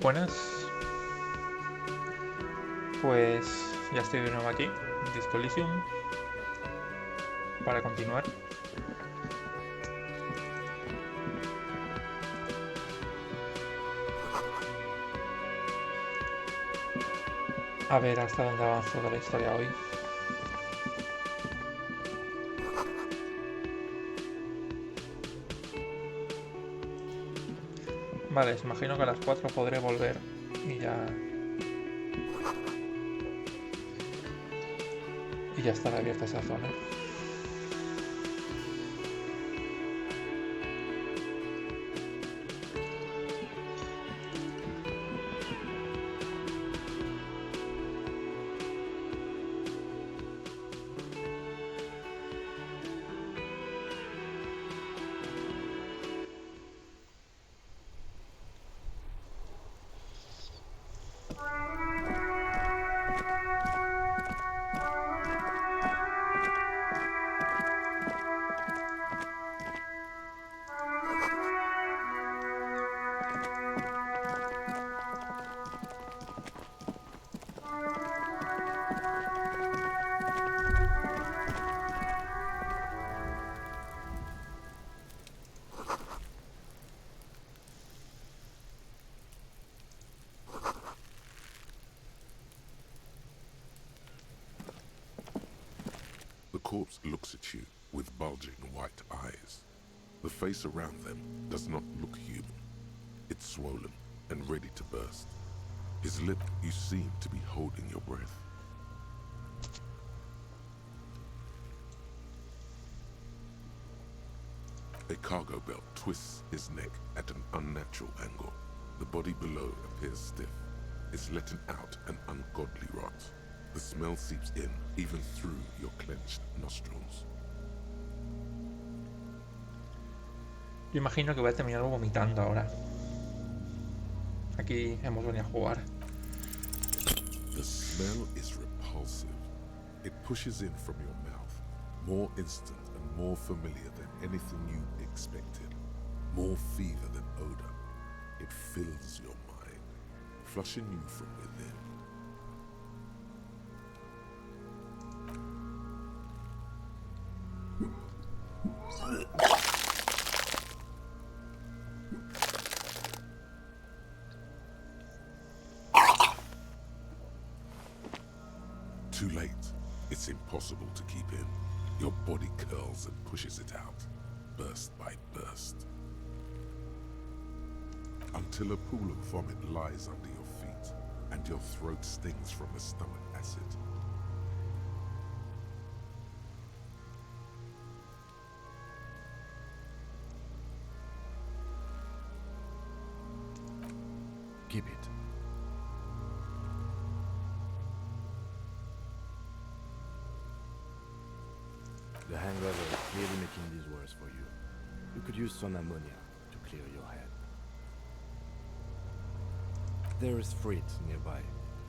Buenas, pues ya estoy de nuevo aquí, en Disco Elysium, para continuar. A ver hasta dónde avanzo de la historia hoy. Vale, imagino que a las 4 podré volver y ya... Y ya estará abierta esa zona. The corpse looks at you with bulging white eyes. The face around them does not look human. It's swollen and ready to burst. His lip, you seem to be holding your breath. A cargo belt twists his neck at an unnatural angle. The body below appears stiff. It's letting out an ungodly rot. The smell seeps in, even through your clenched nostrils. Yo imagino que voy a terminar vomitando ahora. Aquí hemos venido a jugar. The smell is repulsive. It pushes in from your mouth, more instant and more familiar than anything you expected. More fever than odor. It fills your mind, flushing you from within. Too late. It's impossible to keep in. Your body curls and pushes it out, burst by burst. Until a pool of vomit lies under your feet, and your throat stings from the stomach acid. Keep it. The hangover is clearly making this worse for you. You could use some ammonia to clear your head. There is freight nearby,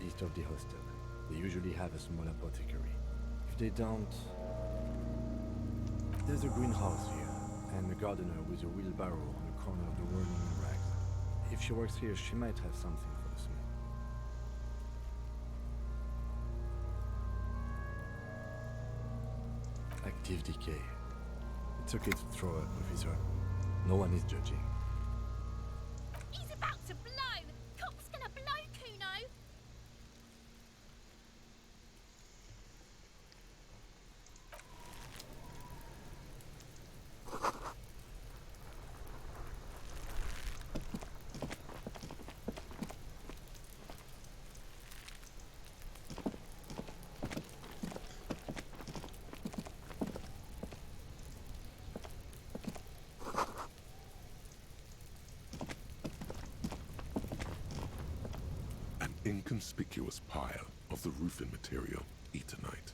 east of the hostel. They usually have a small apothecary. If they don't... There's a greenhouse here, and a gardener with a wheelbarrow on the corner of the whirling rags. If she works here, she might have something for the smell. Active decay. It's okay to throw up, officer. No one is judging. He's about to blow! Cock's gonna blow, Kuno! Inconspicuous pile of the roofing material, Eternite.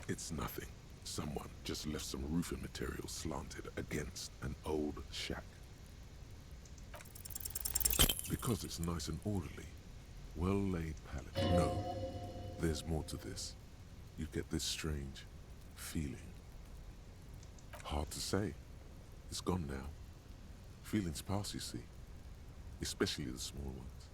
It's nothing. Someone just left some roofing material slanted against an old shack. Because it's nice and orderly, well-laid pallet. No, there's more to this. You get this strange feeling. Hard to say. It's gone now. Feelings pass, you see. Especially the small ones.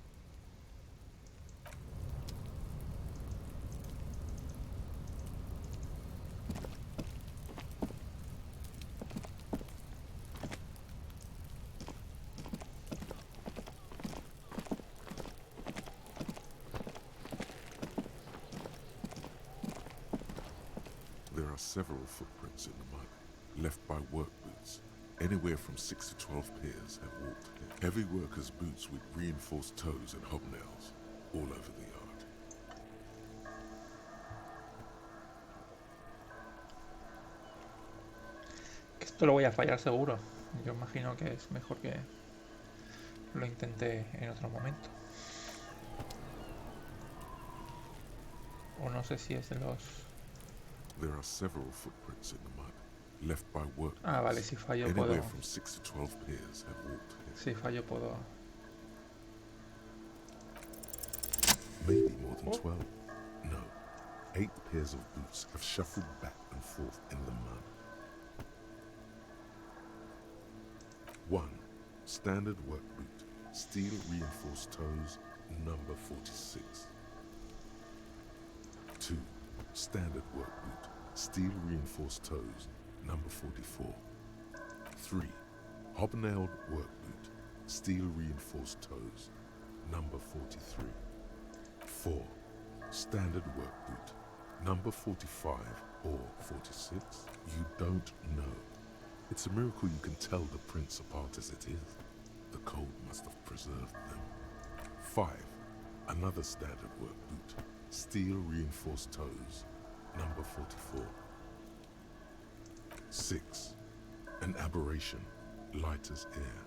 several footprints in the mud, left by work boots. Anywhere from 6 to 12 pairs have walked here. Heavy workers' boots with reinforced toes and hobnails all over the yard. Esto lo voy a fallar seguro. Yo imagino que es mejor que lo intente en otro momento. O no sé si es de los... There are several footprints in the mud, left by work Ah, vale, boots. si fallo Anywhere puedo... from 6 to 12 pairs have walked here. Si fallo puedo... Maybe more than 12. No. 8 pairs of boots have shuffled back and forth in the mud. 1. Standard work boot. Steel reinforced toes, number 46. 2. Standard work boot. Steel reinforced toes, number 44. 3. Hobnailed work boot. Steel reinforced toes, number 43. 4. Standard work boot. Number 45 or 46? You don't know. It's a miracle you can tell the prints apart as it is. The cold must have preserved them. 5. Another standard work boot. Steel reinforced toes, number 44. 6. An aberration, light as air,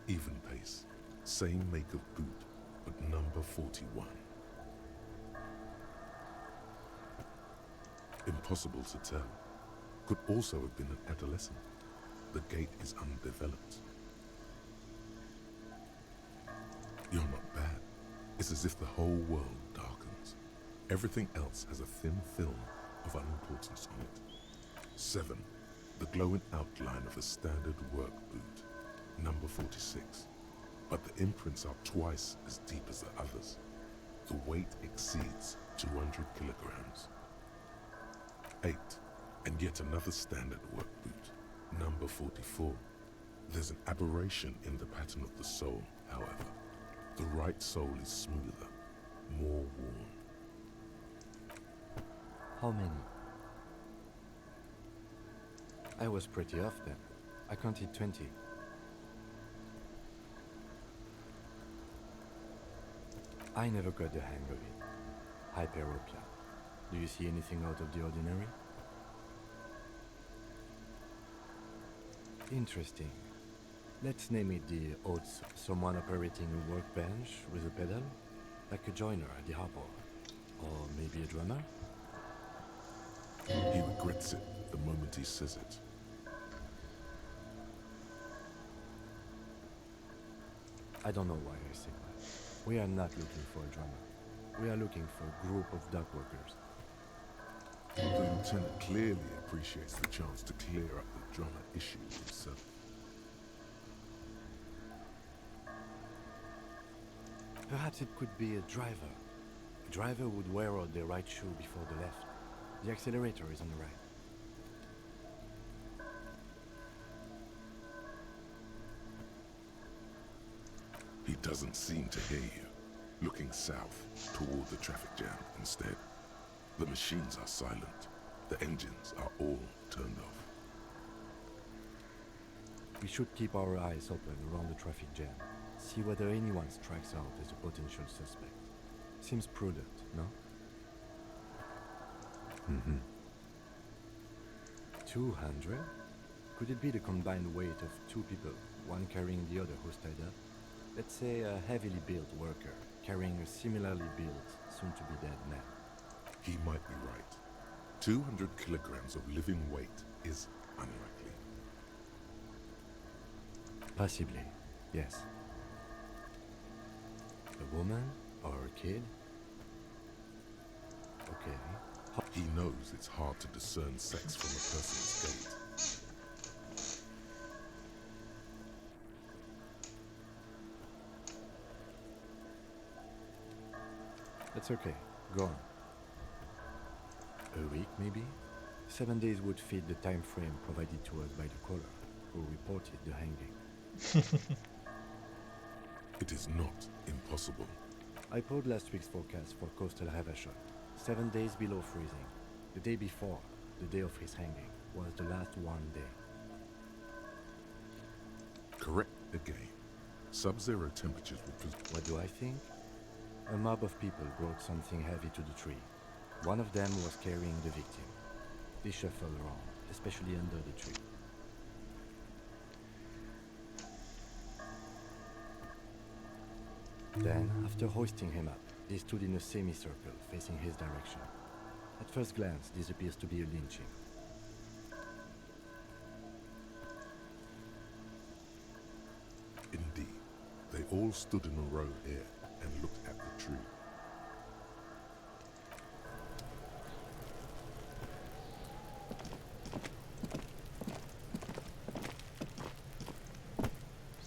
even pace, same make of boot, but number 41. Impossible to tell. Could also have been an adolescent. The gait is undeveloped. You're not bad. It's as if the whole world darkens. Everything else has a thin film of unimportance on it. 7. The glowing outline of a standard work boot, number 46. But the imprints are twice as deep as the others. The weight exceeds 200 kilograms. 8. And yet another standard work boot, number 44. There's an aberration in the pattern of the sole, however. The right sole is smoother, more worn. How many? I was pretty off then. I counted 20. I never got the hang of it. Hyperopia. Do you see anything out of the ordinary? Interesting. Let's name it the odds. Someone operating a workbench with a pedal, like a joiner at the harbor. Or maybe a drummer? He regrets it the moment he says it. I don't know why I say that. We are not looking for a drummer. We are looking for a group of dock workers. The lieutenant clearly appreciates the chance to clear up the drummer issue himself. Perhaps it could be a driver. A driver would wear out their right shoe before the left. The accelerator is on the right. He doesn't seem to hear you, looking south toward the traffic jam instead. The machines are silent. The engines are all turned off. We should keep our eyes open around the traffic jam. See whether anyone strikes out as a potential suspect. Seems prudent, no? 200? Could it be the combined weight of two people, one carrying the other who's tied up? Let's say a heavily built worker carrying a similarly built, soon-to-be-dead man. He might be right. 200 kilograms of living weight is unlikely. Possibly, yes. A woman or a kid? Okay. He knows it's hard to discern sex from a person's gait. That's okay. Go on. A week, maybe? 7 days would fit the time frame provided to us by the caller, who reported the hanging. It is not impossible. I pulled last week's forecast for coastal Havashot. 7 days below freezing. The day before, the day of his hanging, was the last one day. Correct again. Sub-zero temperatures would What do I think? A mob of people brought something heavy to the tree. One of them was carrying the victim. They shuffled around, especially under the tree. Then, after hoisting him up, they stood in a semicircle facing his direction. At first glance, this appears to be a lynching. Indeed. They all stood in a row here and looked at the tree.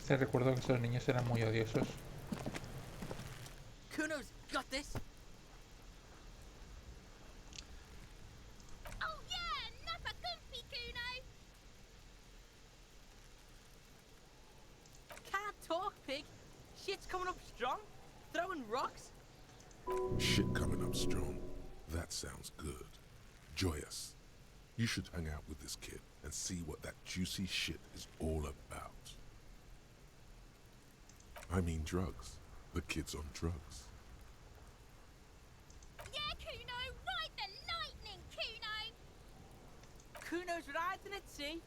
Te recuerdo que esos niños eran muy odiosos. Kuno's got this. Oh yeah, nappa gumpy, Kuno. Can't talk, pig. Shit's coming up strong. Throwing rocks. Shit coming up strong. That sounds good. Joyous. You should hang out with this kid and see what that juicy shit is all about. I mean drugs. The kid's on drugs. Yeah, Kuno, ride the lightning, Kuno. Kuno's riding at sea.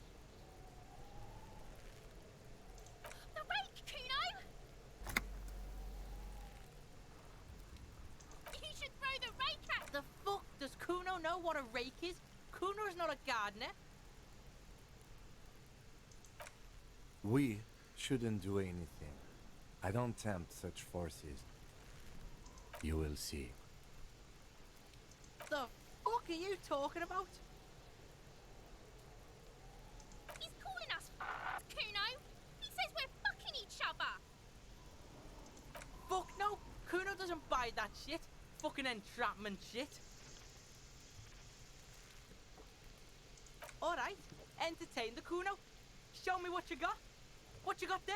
The rake, Kuno. You should throw the rake at The fuck does Kuno know what a rake is? Kuno's not a gardener. We shouldn't do anything. I don't tempt such forces. You will see. The fuck are you talking about? He's calling us Kuno. He says we're fucking each other. Fuck no. Kuno doesn't buy that shit. Fucking entrapment shit. Alright, entertain the Kuno. Show me what you got. What you got there?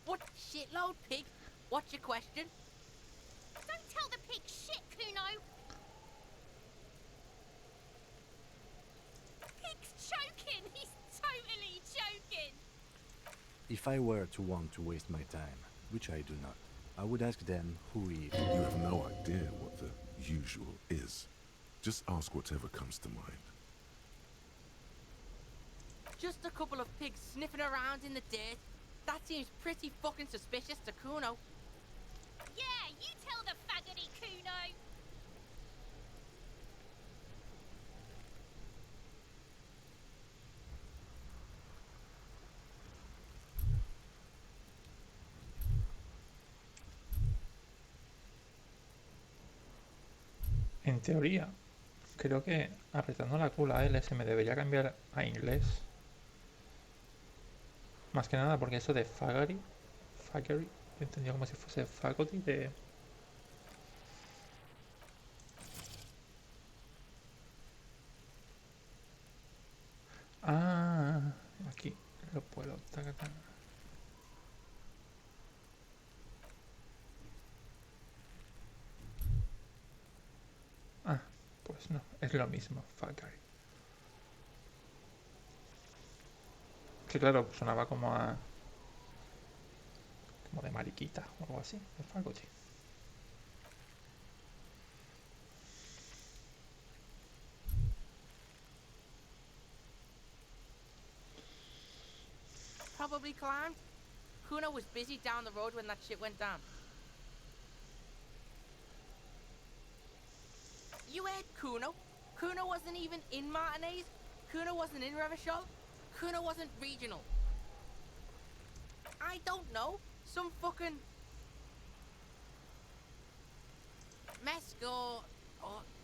What shitload, pig? What's your question? Don't tell the pig shit, Kuno. Pig's choking. He's totally choking. If I were to want to waste my time, which I do not, I would ask them who he is. You have no idea what the usual is. Just ask whatever comes to mind. Just a couple of pigs sniffing around in the dirt. That seems pretty fucking suspicious to Kuno. Yeah, you tell the faggoty, Kuno. En teoría, creo que apretando la Q, la L se me debería cambiar a inglés. Más que nada porque eso de faggery, entendía como si fuese faculty de... Ah, aquí lo puedo. Taca, taca. Ah, pues no, es lo mismo, faggery. Que claro, sonaba como a... como de mariquita o algo así, de faculty. Probably climbed. Kuno was busy down the road when that shit went down. You heard Kuno? Kuno wasn't even in Martinez. Kuno wasn't in Revachol. Kuno wasn't regional. I don't know. Some fucking... Mesk or...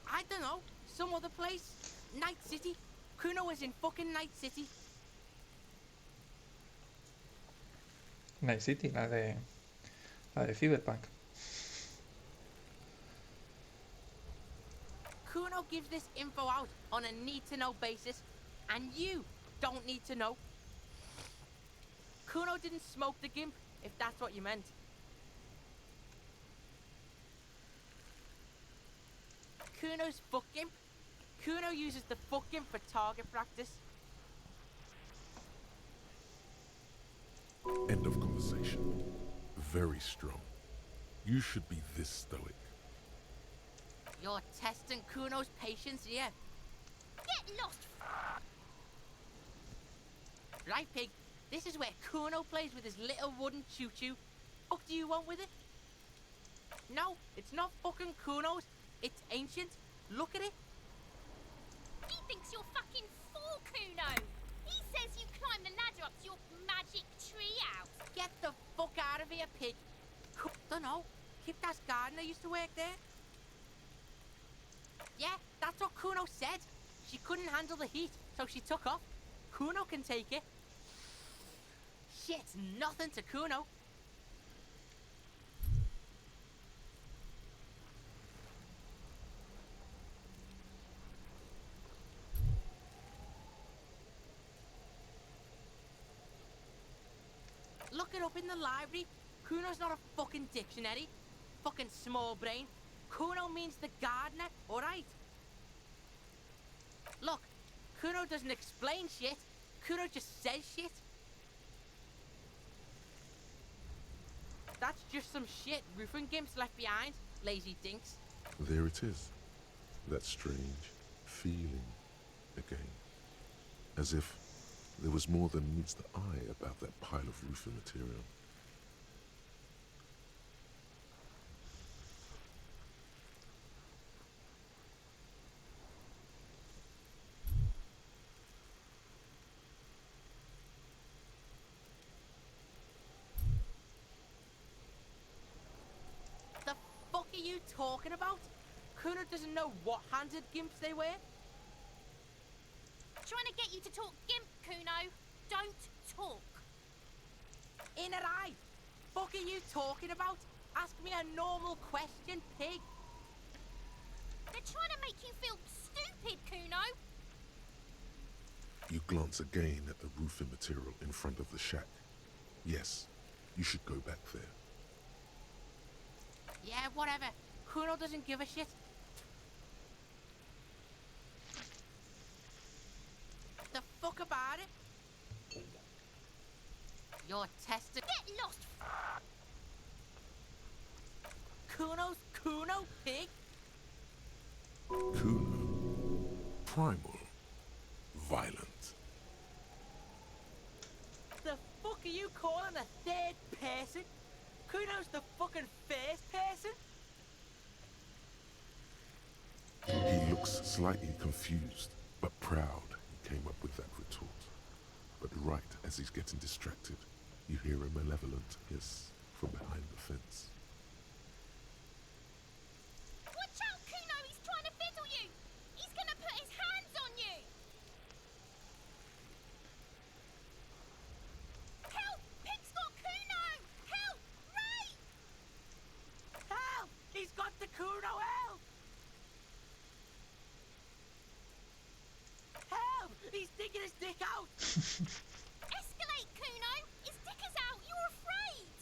I don't know. Some other place. Night City. Kuno was in fucking Night City. Night City, la de Cyberpunk. Kuno gives this info out on a need-to-know basis, and you don't need to know. Kuno didn't smoke the gimp, if that's what you meant. Kuno's fuck gimp. Kuno uses the fucking for target practice. End of conversation. Very strong. You should be this stoic. You're testing Kuno's patience here. Get lost. Right, Pig? This is where Kuno plays with his little wooden choo-choo. What do you want with it? No, it's not fucking Kuno's. It's ancient. Look at it. He thinks you're fucking fool, Kuno. He says you climbed the ladder up to your magic tree house. Get the fuck out of here, Pig. Dunno. Kipta's gardener used to work there. Yeah, that's what Kuno said. She couldn't handle the heat, so she took off. Kuno can take it. Shit's nothing to Kuno. Look it up in the library. Kuno's not a fucking dictionary. Fucking small brain. Kuno means the gardener, alright? Look, Kuno doesn't explain shit. Kuno just says shit. That's just some shit roofing gimps left behind, lazy dinks. There it is. That strange feeling again. As if there was more than meets the eye about that pile of roofing material. The fuck are you talking about? Kuno doesn't know what handed gimps they were. Trying to get you to talk gimp, Kuno. Don't talk. In her eye. Fuck are you talking about? Ask me a normal question, Pig. They're trying to make you feel stupid, Kuno. You glance again at the roofing material in front of the shack. Yes, you should go back there. Yeah, whatever. Kuno doesn't give a shit. The fuck about it? You're testing. Get lost. Kuno's Kuno, Pig. Kuno. Primal. Violent. The fuck are you calling a third person? Kuno's the fucking first person? He looks slightly confused, but proud he came up with that retort. But right as he's getting distracted, you hear a malevolent hiss from behind the fence. Watch out, Kuno. He's trying to fiddle you. He's gonna put his hands on you. Help! Pig's got Kuno. Help! Ray! Help! He's got the Kuno, help! Help! He's digging his dick out! Escalate, Kuno. His dick is out. You're afraid.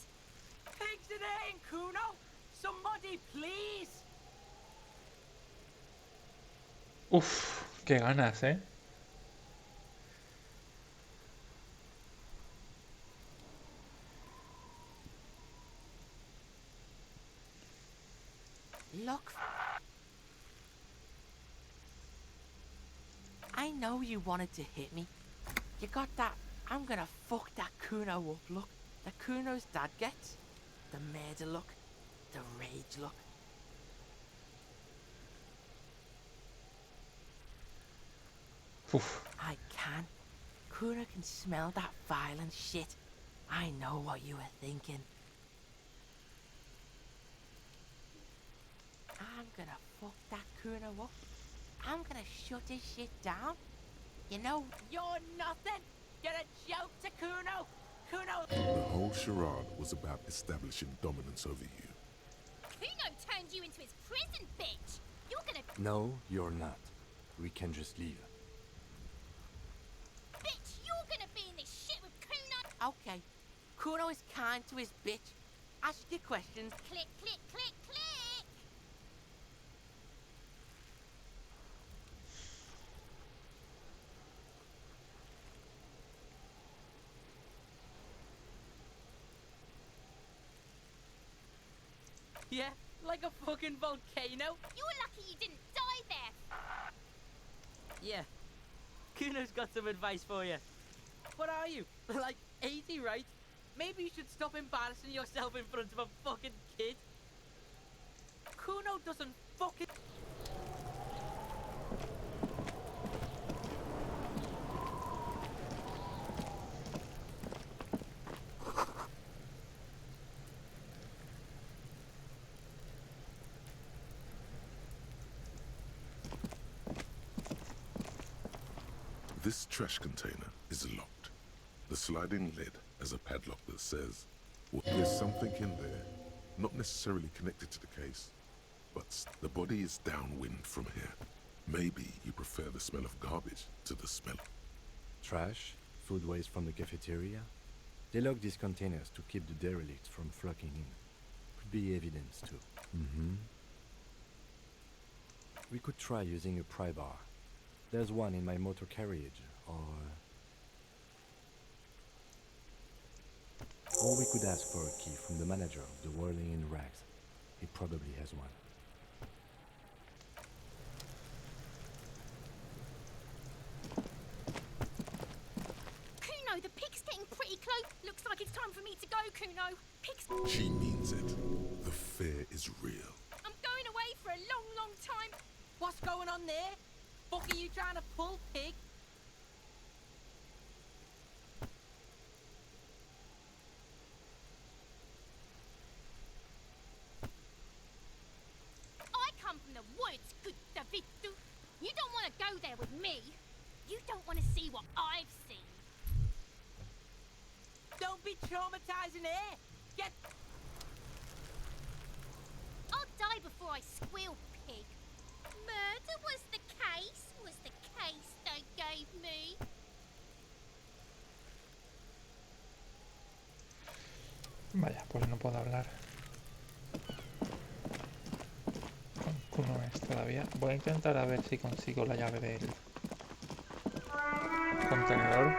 Pig's in there, Kuno! Somebody, please! Uf, qué ganas, ¿eh? Look. I know you wanted to hit me. You got that I'm gonna fuck that Kuno up look. The Kuno's dad gets. The murder look. The rage look. Uf. I can. Kuno can smell that violent shit. I know what you were thinking. I'm gonna fuck that Kuno up. I'm gonna shut his shit down. You know, you're nothing. You're a joke to Kuno. Kuno. The whole charade was about establishing dominance over you. Kuno turned you into his prison, bitch. You're gonna... No, you're not. We can just leave. Bitch, you're gonna be in this shit with Kuno. Okay. Kuno is kind to his bitch. Ask your questions. Click, click, click, click. Yeah, like a fucking volcano. You're lucky you didn't die there. Yeah. Kuno's got some advice for you. What are you? Like 80, right? Maybe you should stop embarrassing yourself in front of a fucking kid. Kuno doesn't fucking... This trash container is locked. The sliding lid has a padlock that says, well, there's something in there, not necessarily connected to the case, but the body is downwind from here. Maybe you prefer the smell of garbage to the smell. Trash, food waste from the cafeteria. They lock these containers to keep the derelicts from flocking in. Could be evidence too. We could try using a pry bar. There's one in my motor carriage, or we could ask for a key from the manager of the Whirling in Rags. He probably has one. Kuno, the pig's getting pretty close. Looks like it's time for me to go, Kuno. Pig's... She means it. The fear is real. I'm going away for a long, long time. What's going on there? Fuck are you trying to pull, pig? I come from the woods, good David. You don't want to go there with me. You don't want to see what I've seen. Don't be traumatizing her. Get... I'll die before I squeal, pig. Murder was the case they gave me. Vaya, pues no puedo hablar con Kuno todavía. Voy a intentar a ver si consigo la llave del contenedor.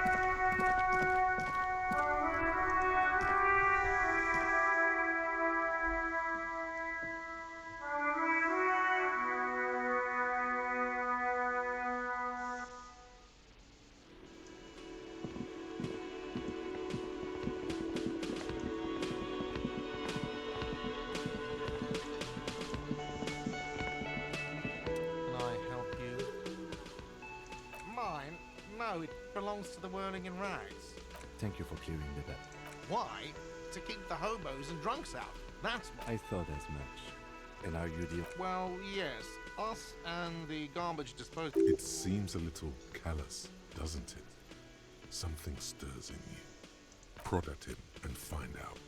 No, it belongs to the Whirling in Rags. Thank you for clearing that up. Why? To keep the hobos and drunks out. That's why. I thought as much. And are you the... Well, yes. Us and the garbage disposal. It seems a little callous, doesn't it? Something stirs in you. Prod at him and find out.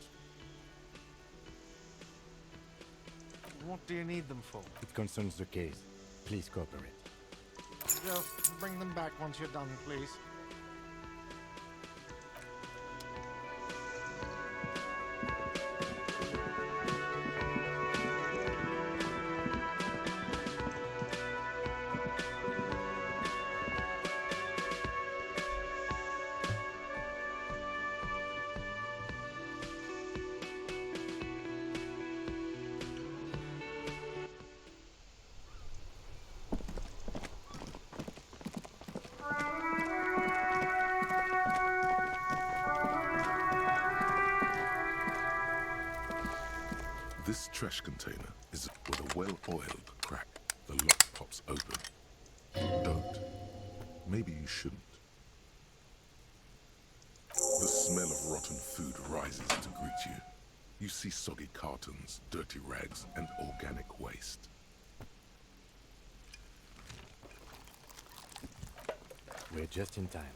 What do you need them for? It concerns the case. Please cooperate. Just bring them back once you're done, please. This trash container is with a well-oiled crack. The lock pops open. Don't. Maybe you shouldn't. The smell of rotten food rises to greet you. You see soggy cartons, dirty rags, and organic waste. We're just in time.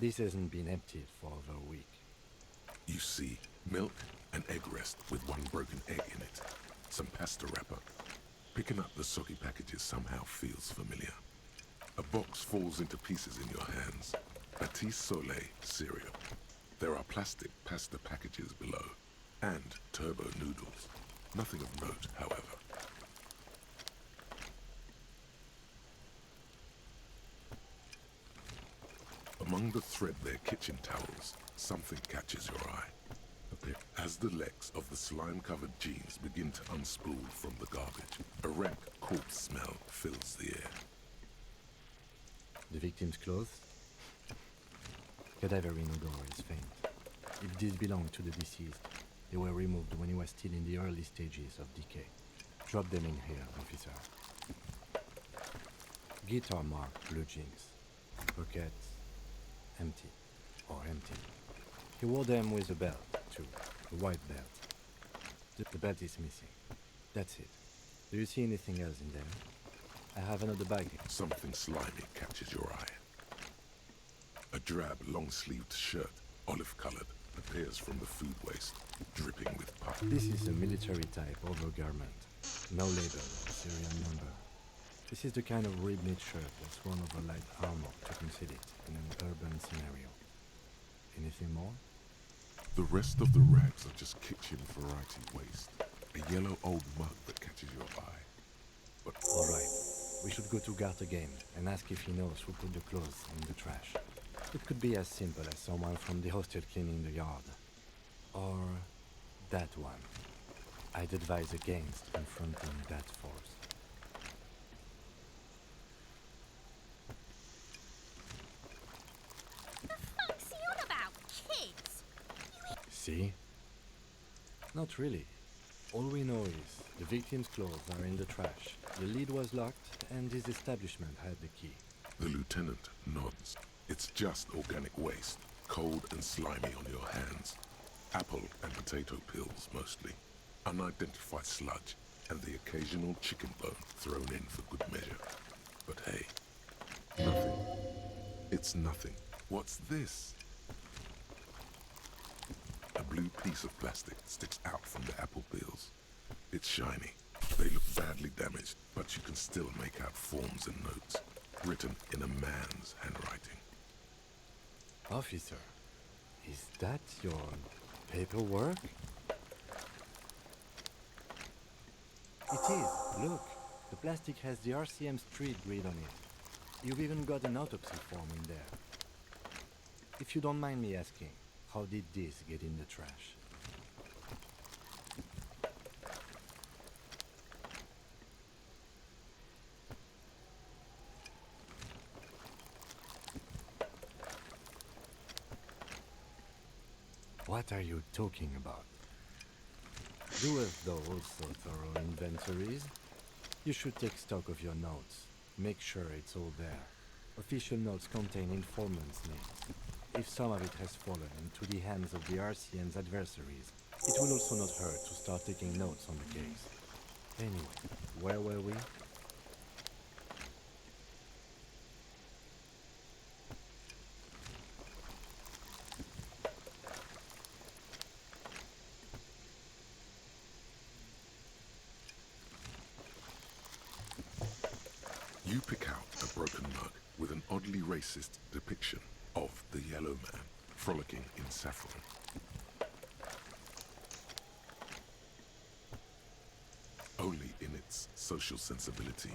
This hasn't been emptied for over a week. You see milk and egg rest with one broken egg in it. Some pasta wrapper. Picking up the soggy packages somehow feels familiar. A box falls into pieces in your hands. Batiste Soleil cereal. There are plastic pasta packages below. And turbo noodles. Nothing of note, however. Among the threadbare kitchen towels, something catches your eye. A As the legs of the slime-covered jeans begin to unspool from the garbage, a rank corpse smell fills the air. The victim's clothes? Cadaverine odor is faint. If these belong to the deceased, they were removed when he was still in the early stages of decay. Drop them in here, officer. Guitar marked blue jeans. Pockets empty. Or empty. He wore them with a belt, too. A white belt. The belt is missing. That's it. Do you see anything else in there? I have another bag. Something slimy catches your eye. A drab, long-sleeved shirt, olive-colored, appears from the food waste, dripping with pus. This is a military-type overgarment. No label, serial number. This is the kind of rib-knit shirt that's worn over light armor to conceal it in an urban scenario. Anything more? The rest of the rags are just kitchen variety waste. A yellow old mug that catches your eye. But All right. We should go to Gart again and ask if he knows who put the clothes in the trash. It could be as simple as someone from the hostel cleaning the yard. Or that one. I'd advise against confronting that force. The fuck's he on about, kids? See? Not really. All we know is the victim's clothes are in the trash. The lid was locked, and his establishment had the key. the lieutenant nods. It's just organic waste, cold and slimy on your hands. Apple and potato peels, mostly. Unidentified sludge, and the occasional chicken bone thrown in for good measure. But hey, nothing. It's nothing. What's this? A blue piece of plastic sticks out from the apple peels. It's shiny. They look badly damaged, but you can still make out forms and notes, written in a man's handwriting. Officer, is that your paperwork? It is. Look, the plastic has the RCM street grid on it. You've even got an autopsy form in there. If you don't mind me asking, how did this get in the trash? What are you talking about? Doeth thou also thorough inventories? You should take stock of your notes. Make sure it's all there. Official notes contain informants' names. If some of it has fallen into the hands of the RCN's adversaries, it will also not hurt to start taking notes on the case. Anyway, where were we? You pick out a broken mug with an oddly racist depiction of the yellow man frolicking in saffron. Only in its social sensibility.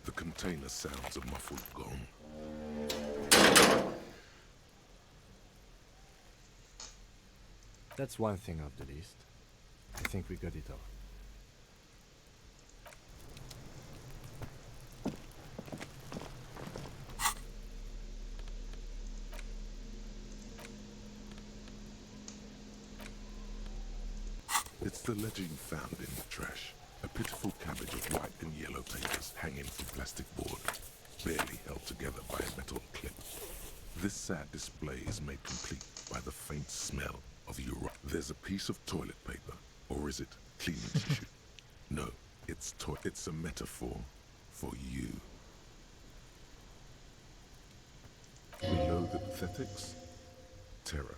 The container sounds a muffled gong. That's one thing off the list. I think we got it all. It's the legend found in the trash. A pitiful cabbage of white and yellow papers hanging from plastic board, barely held together by a metal clip. This sad display is made complete by the faint smell of urine. There's a piece of toilet paper, or is it cleaning tissue? No, it's a metaphor for you. Below the pathetics, terror.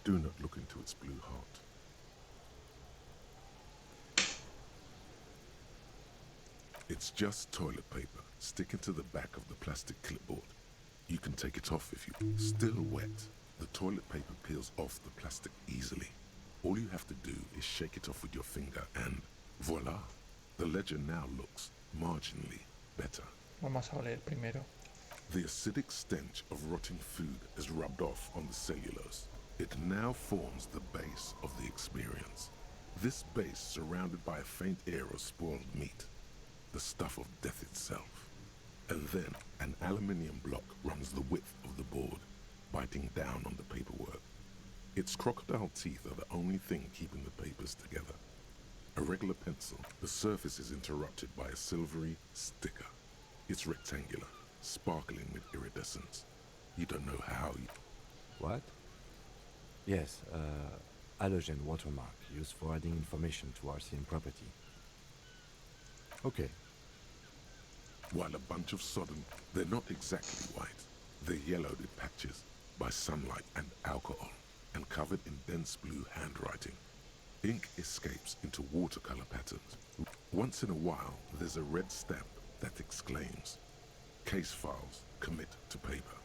Do not look into its blue heart. It's just toilet paper sticking to the back of the plastic clipboard. You can take it off if you... Still wet, the toilet paper peels off the plastic easily. All you have to do is shake it off with your finger and voila! The ledger now looks marginally better. Vamos a oler primero. The acidic stench of rotting food is rubbed off on the cellulose. It now forms the base of the experience. This base surrounded by a faint air of spoiled meat, the stuff of death itself. And then an aluminium block runs the width of the board, biting down on the paperwork. Its crocodile teeth are the only thing keeping the papers together. A regular pencil, the surface is interrupted by a silvery sticker. It's rectangular, sparkling with iridescence. You don't know how you... What? Yes, halogen watermark used for adding information to RCM property. Okay. While a bunch of sodden, they're not exactly white. They're yellowed in patches by sunlight and alcohol, and covered in dense blue handwriting. Ink escapes into watercolor patterns. Once in a while, there's a red stamp that exclaims, "Case files, commit to paper."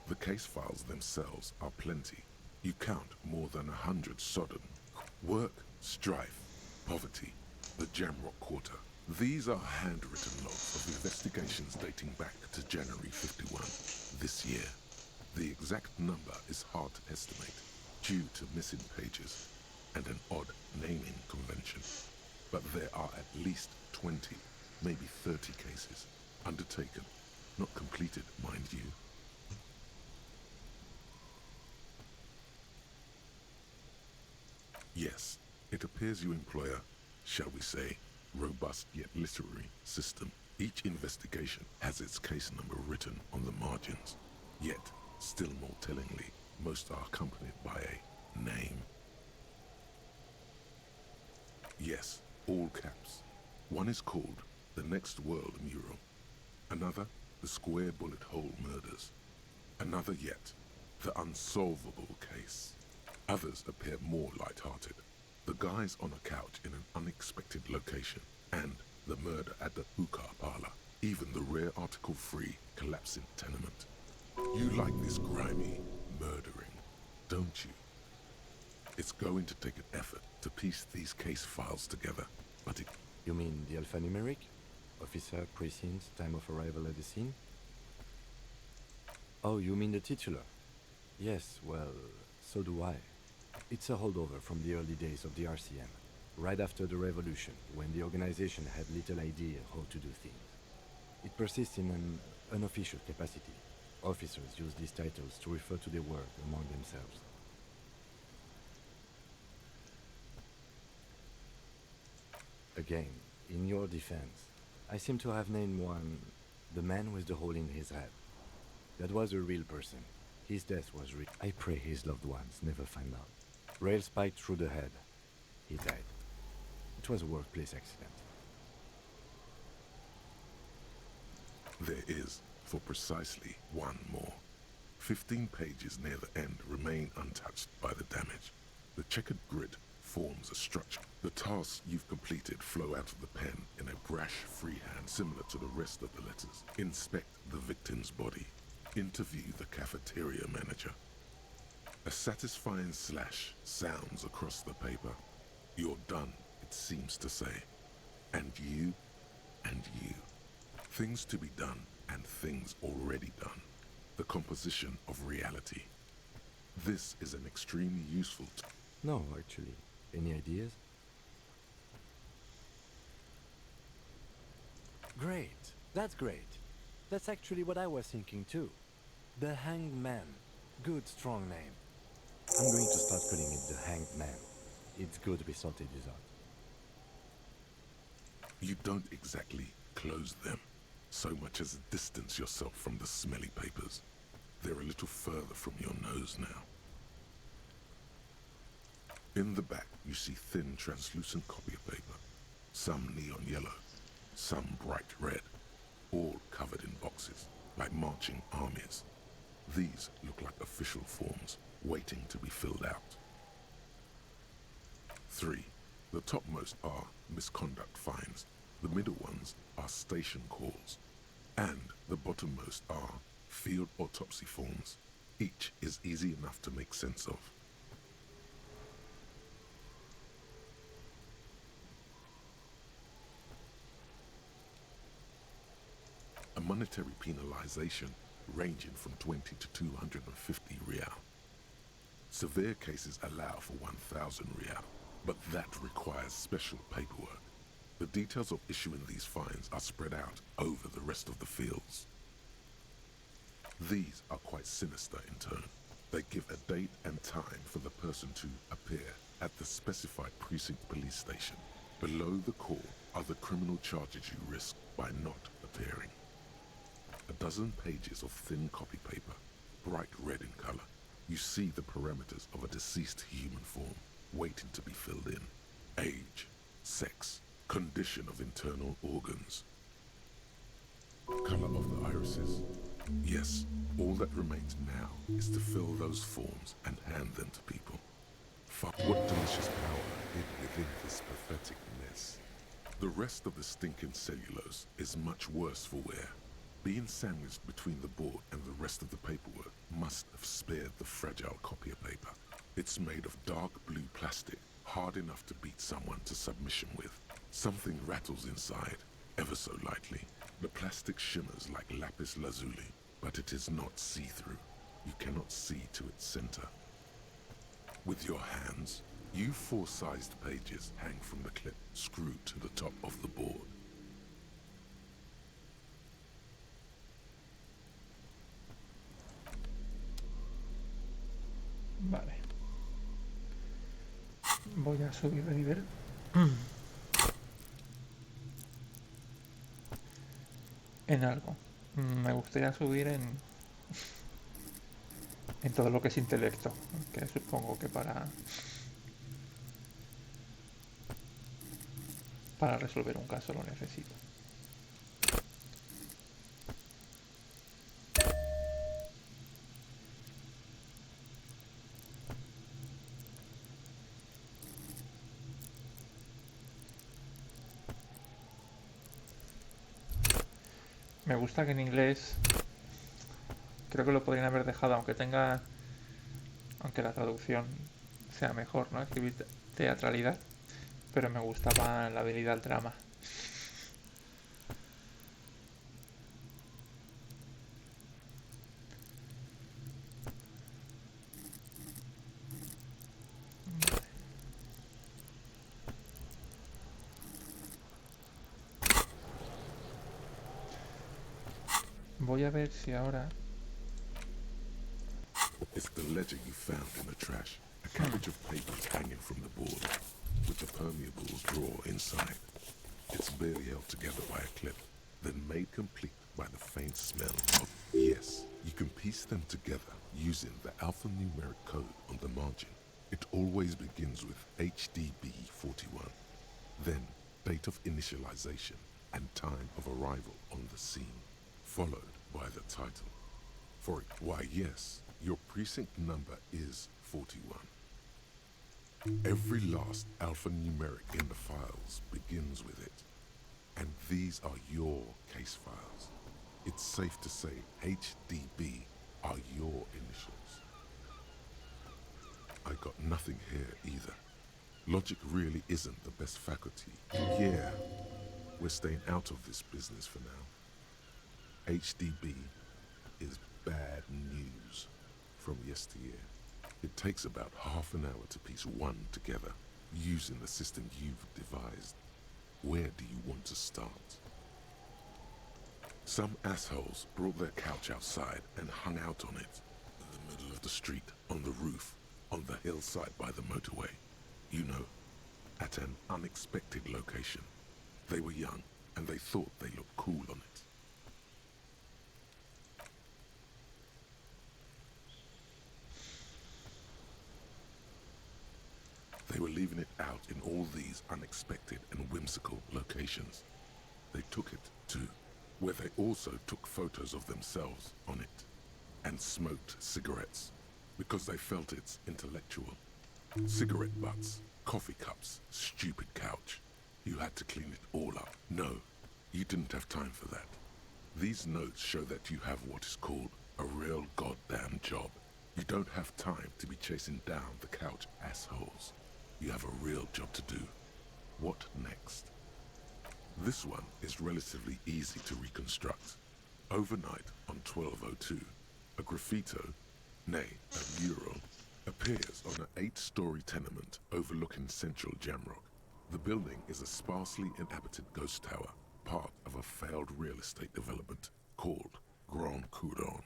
The case files themselves are plenty. You count more than 100 sodden. Work, strife, poverty, the Jamrock Quarter. These are handwritten logs of investigations dating back to January 51, this year. The exact number is hard to estimate, due to missing pages and an odd naming convention. But there are at least 20, maybe 30 cases, undertaken, not completed, mind you. Yes, it appears you employ a, shall we say, robust yet literary system. Each investigation has its case number written on the margins. Yet, still more tellingly, most are accompanied by a name. Yes, all caps. One is called The Next World Mural. Another, The Square Bullet Hole Murders. Another yet, The Unsolvable Case. Others appear more light-hearted. The guys on a couch in an unexpected location, and the murder at the hookah parlor. Even the rare article-free collapsing tenement. You like this grimy murdering, don't you? It's going to take an effort to piece these case files together, but it... You mean the alphanumeric? Officer, precinct, time of arrival at the scene? Oh, you mean the titular? Yes, well, so do I. It's a holdover from the early days of the RCM, right after the revolution, when the organization had little idea how to do things. It persists in an unofficial capacity. Officers use these titles to refer to their work among themselves. Again, in your defense, I seem to have named one the man with the hole in his head. That was a real person. His death was real. I pray his loved ones never find out. Rail spiked through the head. He died. It was a workplace accident. There is, for precisely one more. 15 pages near the end remain untouched by the damage. The checkered grid forms a structure. The tasks you've completed flow out of the pen in a brash freehand similar to the rest of the letters. Inspect the victim's body. Interview the cafeteria manager. A satisfying slash sounds across the paper. You're done, it seems to say. And you, and you. Things to be done and things already done. The composition of reality. This is an extremely useful No, actually. Any ideas? Great. That's great. That's actually what I was thinking too. The Hanged Man. Good, strong name. I'm going to start calling it the Hanged Man. It's good to be salted dessert. You don't exactly close them, so much as distance yourself from the smelly papers. They're a little further from your nose now. In the back, you see thin, translucent copy of paper. Some neon yellow, some bright red, all covered in boxes, like marching armies. These look like official forms, waiting to be filled out. 3. The topmost are misconduct fines. The middle ones are station calls, and the bottommost are field autopsy forms. Each is easy enough to make sense of. A monetary penalization ranging from 20 to 250 real. Severe cases allow for 1,000 real, but that requires special paperwork. The details of issuing these fines are spread out over the rest of the fields. These are quite sinister in turn. They give a date and time for the person to appear at the specified precinct police station. Below the call are the criminal charges you risk by not appearing. A dozen pages of thin copy paper, bright red in color. You see the parameters of a deceased human form waiting to be filled in. Age, sex, condition of internal organs, color of the irises. Yes, all that remains now is to fill those forms and hand them to people. Fuck, what delicious power hid within this pathetic mess. The rest of the stinking cellulose is much worse for wear. Being sandwiched between the board and the rest of the paperwork must have spared the fragile copier paper. It's made of dark blue plastic, hard enough to beat someone to submission with. Something rattles inside, ever so lightly. The plastic shimmers like lapis lazuli, but it is not see-through. You cannot see to its center. With your hands, you 4-sized pages hang from the clip screwed to the top of the board. Vale. Voy a subir de nivel. En algo. Me gustaría subir en todo lo que es intelecto, que supongo que para resolver un caso lo necesito. Me gusta que en inglés creo que lo podrían haber dejado, aunque la traducción sea mejor, ¿no? Escribir teatralidad, pero me gustaba la habilidad al drama. Voy a ver si ahora... It's the ledger you found in the trash. A cabbage of papers hanging from the board, with the permeables drawer inside. It's barely held together by a clip, then made complete by the faint smell of... Yes, you can piece them together using the alphanumeric code on the margin. It always begins with HDB41, then date of initialization and time of arrival on the scene, followed by the title. For it, why yes, your precinct number is 41. Every last alphanumeric in the files begins with it, and these are your case files. It's safe to say HDB are your initials. I got nothing here either. Logic really isn't the best faculty. Yeah, we're staying out of this business for now. HDB is bad news from yesteryear. It takes about half an hour to piece one together using the system you've devised. Where do you want to start? Some assholes brought their couch outside and hung out on it, in the middle of the street, on the roof, on the hillside by the motorway. You know, at an unexpected location. They were young, and they thought they looked cool on it. They were leaving it out in all these unexpected and whimsical locations. They took it, too, where they also took photos of themselves on it, and smoked cigarettes, because they felt it's intellectual. Cigarette butts, coffee cups, stupid couch. You had to clean it all up. No, you didn't have time for that. These notes show that you have what is called a real goddamn job. You don't have time to be chasing down the couch assholes. You have a real job to do. What next? This one is relatively easy to reconstruct. Overnight on 1202, a graffito, nay, a mural, appears on an 8-story tenement overlooking central Jamrock. The building is a sparsely inhabited ghost tower, part of a failed real estate development called Grand Couronne.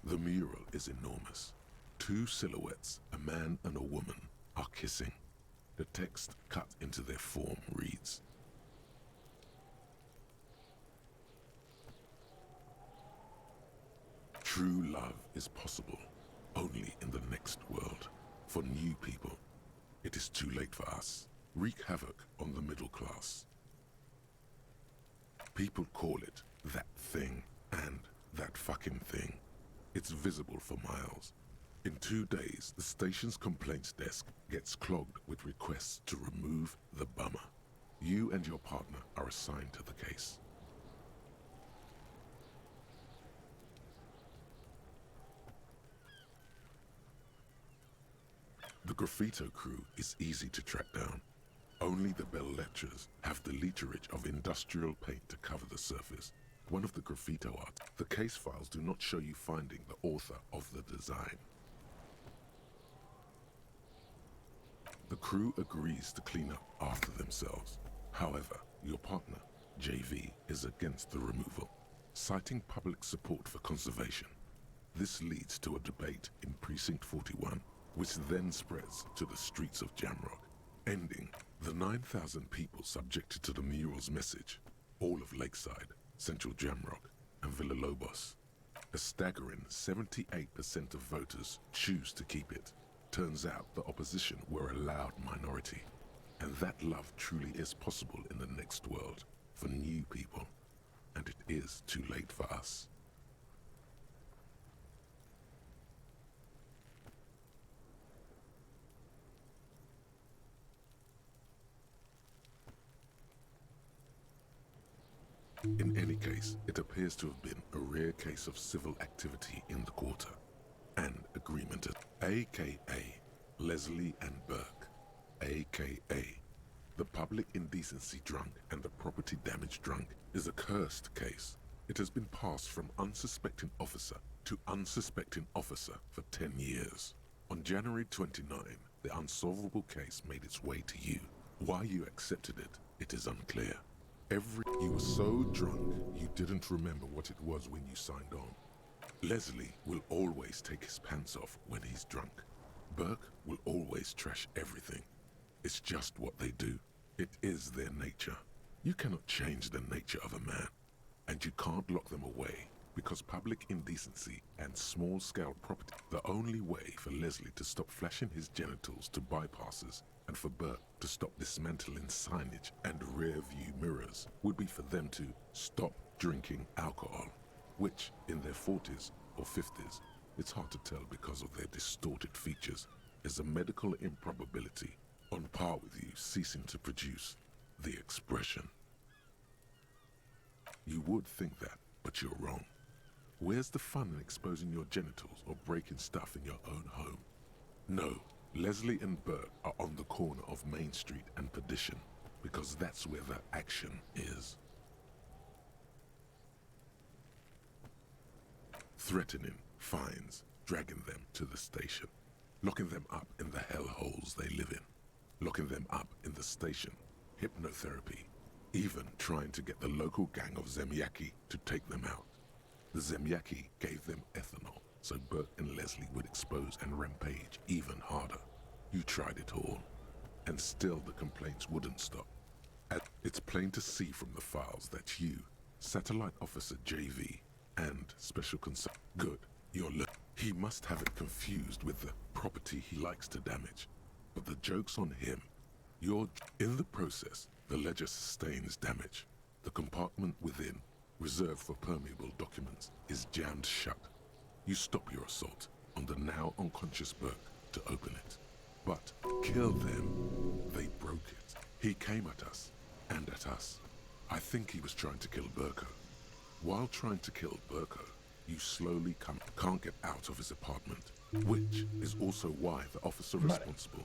The mural is enormous. 2 silhouettes, a man and a woman, are kissing. The text cut into their form reads, "True love is possible only in the next world. For new people, it is too late for us. Wreak havoc on the middle class." People call it that thing and that fucking thing. It's visible for miles. In 2 days, the station's complaints desk gets clogged with requests to remove the bummer. You and your partner are assigned to the case. The graffito crew is easy to track down. Only the bell lectures have the literage of industrial paint to cover the surface. One of the graffito art. The case files do not show you finding the author of the design. The crew agrees to clean up after themselves. However, your partner, JV, is against the removal, citing public support for conservation. This leads to a debate in Precinct 41, which then spreads to the streets of Jamrock, ending the 9,000 people subjected to the mural's message, all of Lakeside, Central Jamrock, and Villalobos. A staggering 78% of voters choose to keep it. Turns out the opposition were a loud minority, and that love truly is possible in the next world for new people, and it is too late for us. In any case, it appears to have been a rare case of civil activity in the quarter, and agreement at AKA Leslie and Burke, AKA the public indecency drunk and the property damage drunk, is a cursed case. It has been passed from unsuspecting officer to unsuspecting officer for 10 years. On January 29, the unsolvable case made its way to you. Why you accepted it, it is unclear. You were so drunk, you didn't remember what it was when you signed on. Leslie will always take his pants off when he's drunk. Burke will always trash everything. It's just what they do. It is their nature. You cannot change the nature of a man, and you can't lock them away because public indecency and small-scale property. The only way for Leslie to stop flashing his genitals to bypassers and for Burke to stop dismantling signage and rear-view mirrors would be for them to stop drinking alcohol, which in their 40s or 50s, it's hard to tell because of their distorted features, is a medical improbability on par with you ceasing to produce the expression. You would think that, but you're wrong. Where's the fun in exposing your genitals or breaking stuff in your own home? No, Leslie and Burke are on the corner of Main Street and Perdition because that's where the action is. Threatening, fines, dragging them to the station, locking them up in the hellholes they live in, locking them up in the station, hypnotherapy, even trying to get the local gang of Zemyaki to take them out. The Zemyaki gave them ethanol, so Burke and Leslie would expose and rampage even harder. You tried it all, and still the complaints wouldn't stop. It's plain to see from the files that you, Satellite Officer JV, and Special Consult. Good, you're he must have it confused with the property he likes to damage. But the joke's on him. You're in the process. The ledger sustains damage. The compartment within, reserved for permeable documents, is jammed shut. You stop your assault on the now unconscious Burke to open it. But kill them. They broke it. He came at us, and at us. I think he was trying to kill Burko. While trying to kill Burko, you slowly can't get out of his apartment, which is also why the officer responsible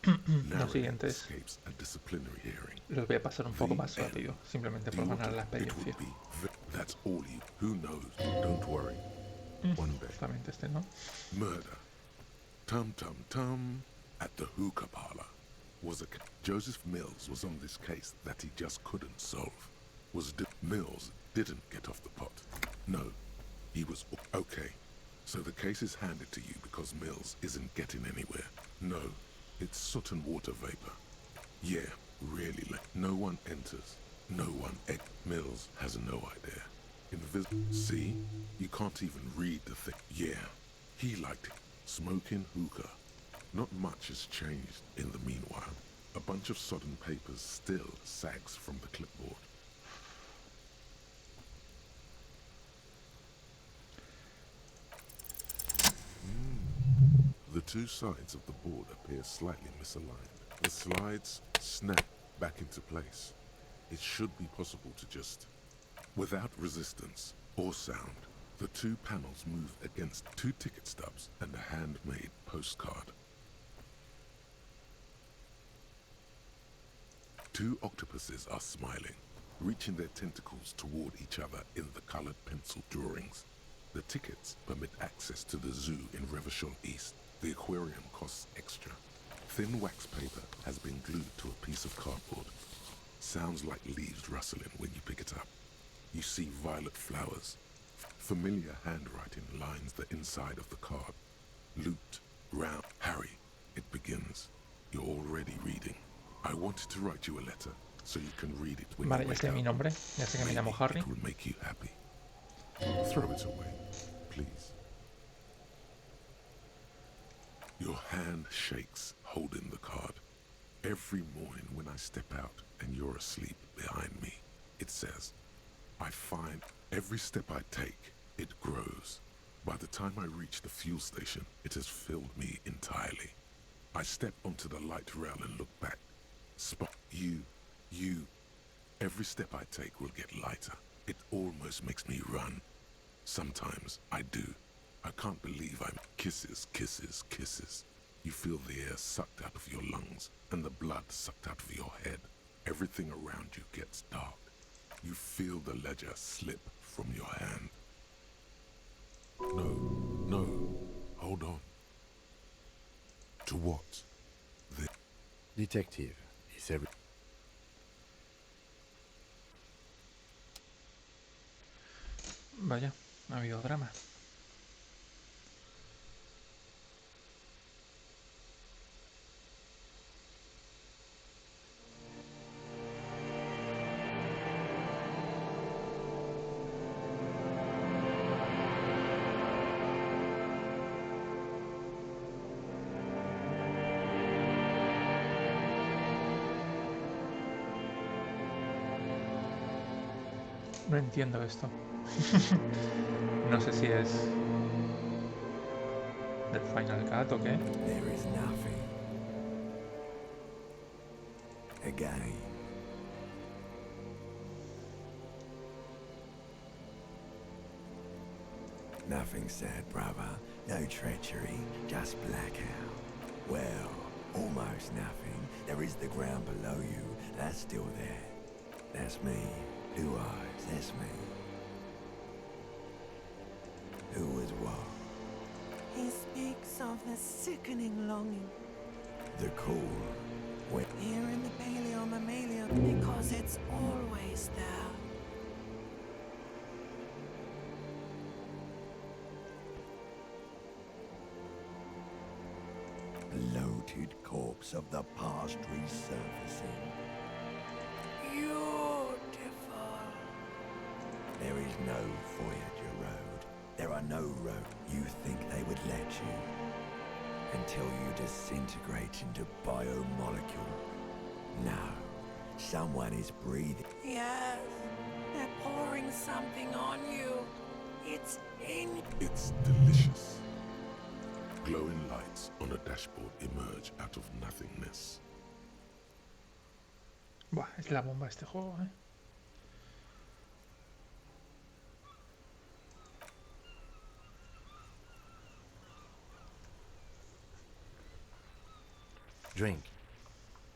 narrowly escapes a disciplinary hearing. Los voy a pasar un poco más rápido, simplemente por ganar la experiencia. That's all you. Who knows? Don't worry. One day. Justamente este, ¿no? Murder. Tum tum tum. At the hookah parlor. Joseph Mills was on this case that he just couldn't solve. Mills didn't get off the pot. No, he was okay. So the case is handed to you because Mills isn't getting anywhere. No, it's soot and water vapor. Yeah, really. No one enters. No one. Mills has no idea. See, you can't even read the thing. Yeah, he liked it. Smoking hookah. Not much has changed in the meanwhile. A bunch of sodden papers still sags from the clipboard. The two sides of the board appear slightly misaligned. The slides snap back into place. It should be possible to just... Without resistance or sound, the two panels move against two ticket stubs and a handmade postcard. Two octopuses are smiling, reaching their tentacles toward each other in the colored pencil drawings. The tickets permit access to the zoo in Revachol East. The aquarium costs extra. Thin wax paper has been glued to a piece of cardboard. Sounds like leaves rustling when you pick it up. You see violet flowers. Familiar handwriting lines the inside of the card. Looped, round. Harry, it begins. You're already reading. I wanted to write you a letter so you can read it when Vale, you ya wake sé mi up. nombre, ya sé que me llamo Maybe Harry. it will make you happy. Throw it away, please. Your hand shakes, holding the card. Every morning when I step out and you're asleep behind me, it says, I find every step I take, it grows. By the time I reach the fuel station, it has filled me entirely. I step onto the light rail and look back. Spot you. Every step I take will get lighter. It almost makes me run. Sometimes I do. I can't believe I'm... Kisses, kisses, kisses. You feel the air sucked out of your lungs and the blood sucked out of your head. Everything around you gets dark. You feel the ledger slip from your hand. No, hold on. To what? The Detective is every... Vaya, ha habido drama. No entiendo esto. No sé si es del Final Cut o qué. There is nothing. Again. Nothing sad, brother. No treachery, just blackout. Well, almost nothing. There is the ground below you. That's still there. That's me. Blue eyes, that's me. Who was what? He speaks of the sickening longing The cool. When here in the paleo because it's always there. bloated corpse of the past resurfacing. Beautiful. There is no Voyager Road. There are no roads. You think they would let you? Until you disintegrate into biomolecule. No. Someone is breathing. Yes, they're pouring something on you. It's in. It's delicious. Glowing lights on a dashboard emerge out of nothingness. Buah, es la bomba este juego, ¿eh? Drink.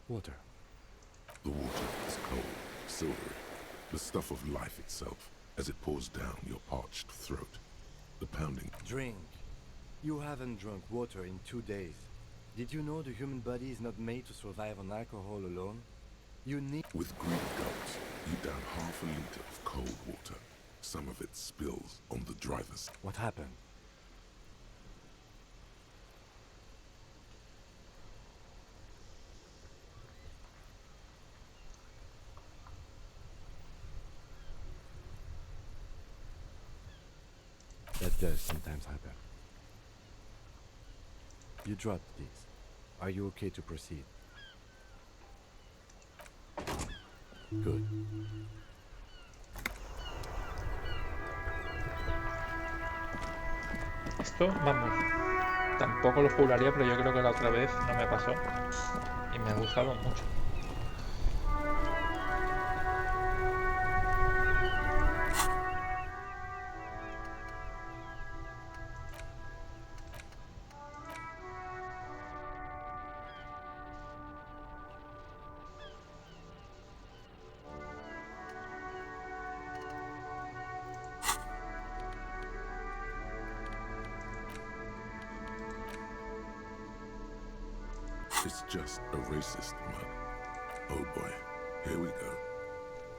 Water. The water is cold, silvery, the stuff of life itself, as it pours down your parched throat. The pounding. Drink. You haven't drunk water in 2 days. Did you know the human body is not made to survive on alcohol alone? You need... With greedy gulps, you down half a liter of cold water. Some of it spills on the driver's. What happened? That does sometimes happen. You dropped these. Are you okay to proceed? Good. Esto, vamos, tampoco lo juraría, pero yo creo que la otra vez no me pasó y me ha gustado mucho. It's just a racist mug. Oh boy, here we go.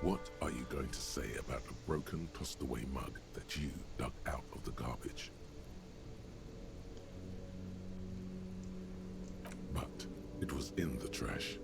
What are you going to say about a broken, tossed away mug that you dug out of the garbage? But it was in the trash.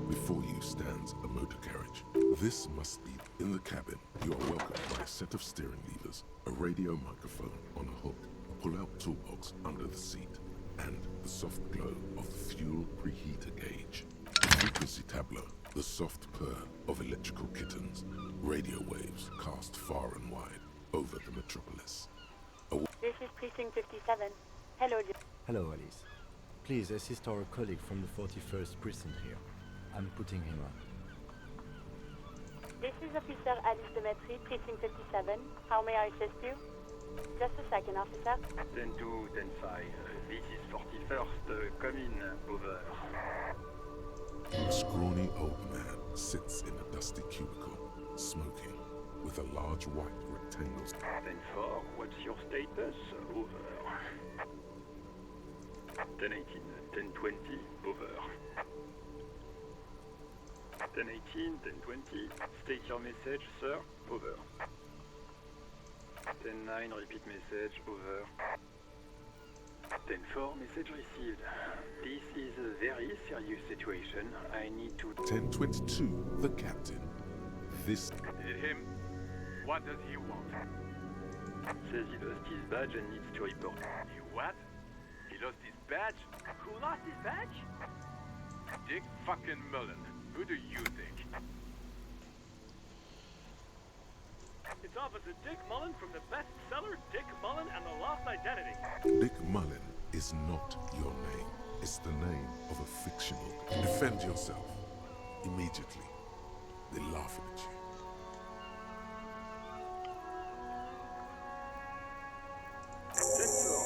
Before you stands a motor carriage. This must be in the cabin. You are welcomed by a set of steering levers, a radio microphone on a hook, a pull-out toolbox under the seat, and the soft glow of the fuel preheater gauge. The frequency tableau, the soft purr of electrical kittens, radio waves cast far and wide over the metropolis. This is Precinct 57. Hello, Hello, Alice. Please assist our colleague from the 41st precinct here. I'm putting him on. This is Officer Alice Demetri, Precinct 57. How may I assist you? Just a second, officer. 10-2, 10-5. This is 41st. Come in, over. A scrawny old man sits in a dusty cubicle, smoking, with a large white rectangle. 10-4, what's your status? Over. 10-18, 10-20, over. 10-18, 10-20, state your message, sir, over. 10-9, repeat message, over. 10-4, message received. This is a very serious situation. I need to... 10-22, the captain. This... Him? What does he want? Says he lost his badge and needs to report. He what? He lost his badge? Who lost his badge? Dick fucking Mullen. Who do you think? It's Officer Dick Mullen from the bestseller Dick Mullen and the Lost Identity. Dick Mullen is not your name. It's the name of a fictional. Defend yourself. Immediately. They're laughing at you.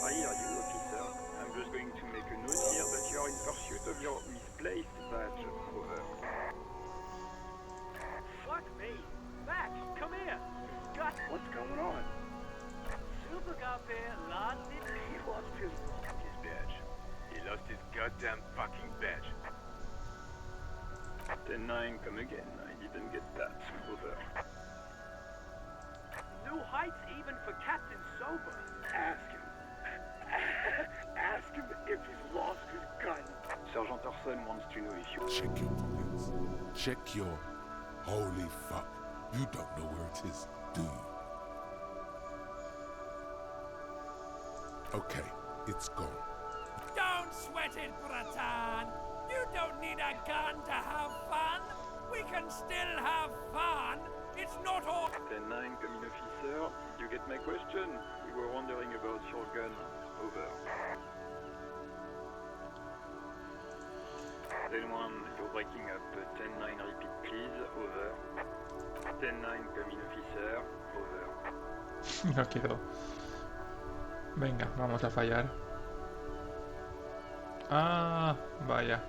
I hear you, officer. I'm just going to make a note here that you are in pursuit of your misplaced badge. Over. Fuck me. Max, come here. Got What's going on? Super Copy lost it. He lost his badge. He lost his goddamn fucking badge. 10-9, come again. I didn't get that. Over. New heights even for Captain Sober. Ask him. Ask him if he's lost his gun. Sergeant Orson wants to know if you... Check your pockets. Check your... Holy fuck. You don't know where it is, do you? Okay, it's gone. Don't sweat it, Bratan. You don't need a gun to have fun. We can still have fun. It's not all... 10-9, coming officer. Did you get my question? We were wondering about your gun. Over. 10-1, you're breaking up. 10-9, repeat please. Over. 10-9, coming officer. Over. No quedó. Venga, vamos a fallar. Ah, vaya.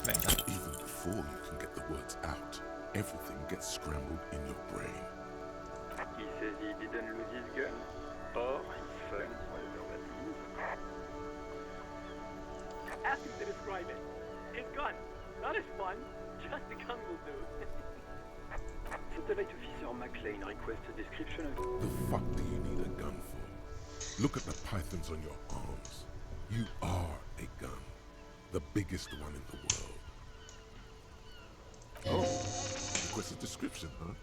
Venga. Even before you can get the words out, everything gets scrambled in your brain. He says he didn't lose his gun. Or his phone, whatever that means. Ask him to describe it. His gun. Not his fun. Just the gun will do. Satellite Officer McLean requests a description of... The fuck do you need a gun for? Look at the pythons on your arms. You are a gun. The biggest one in the world. Oh, request a description, huh?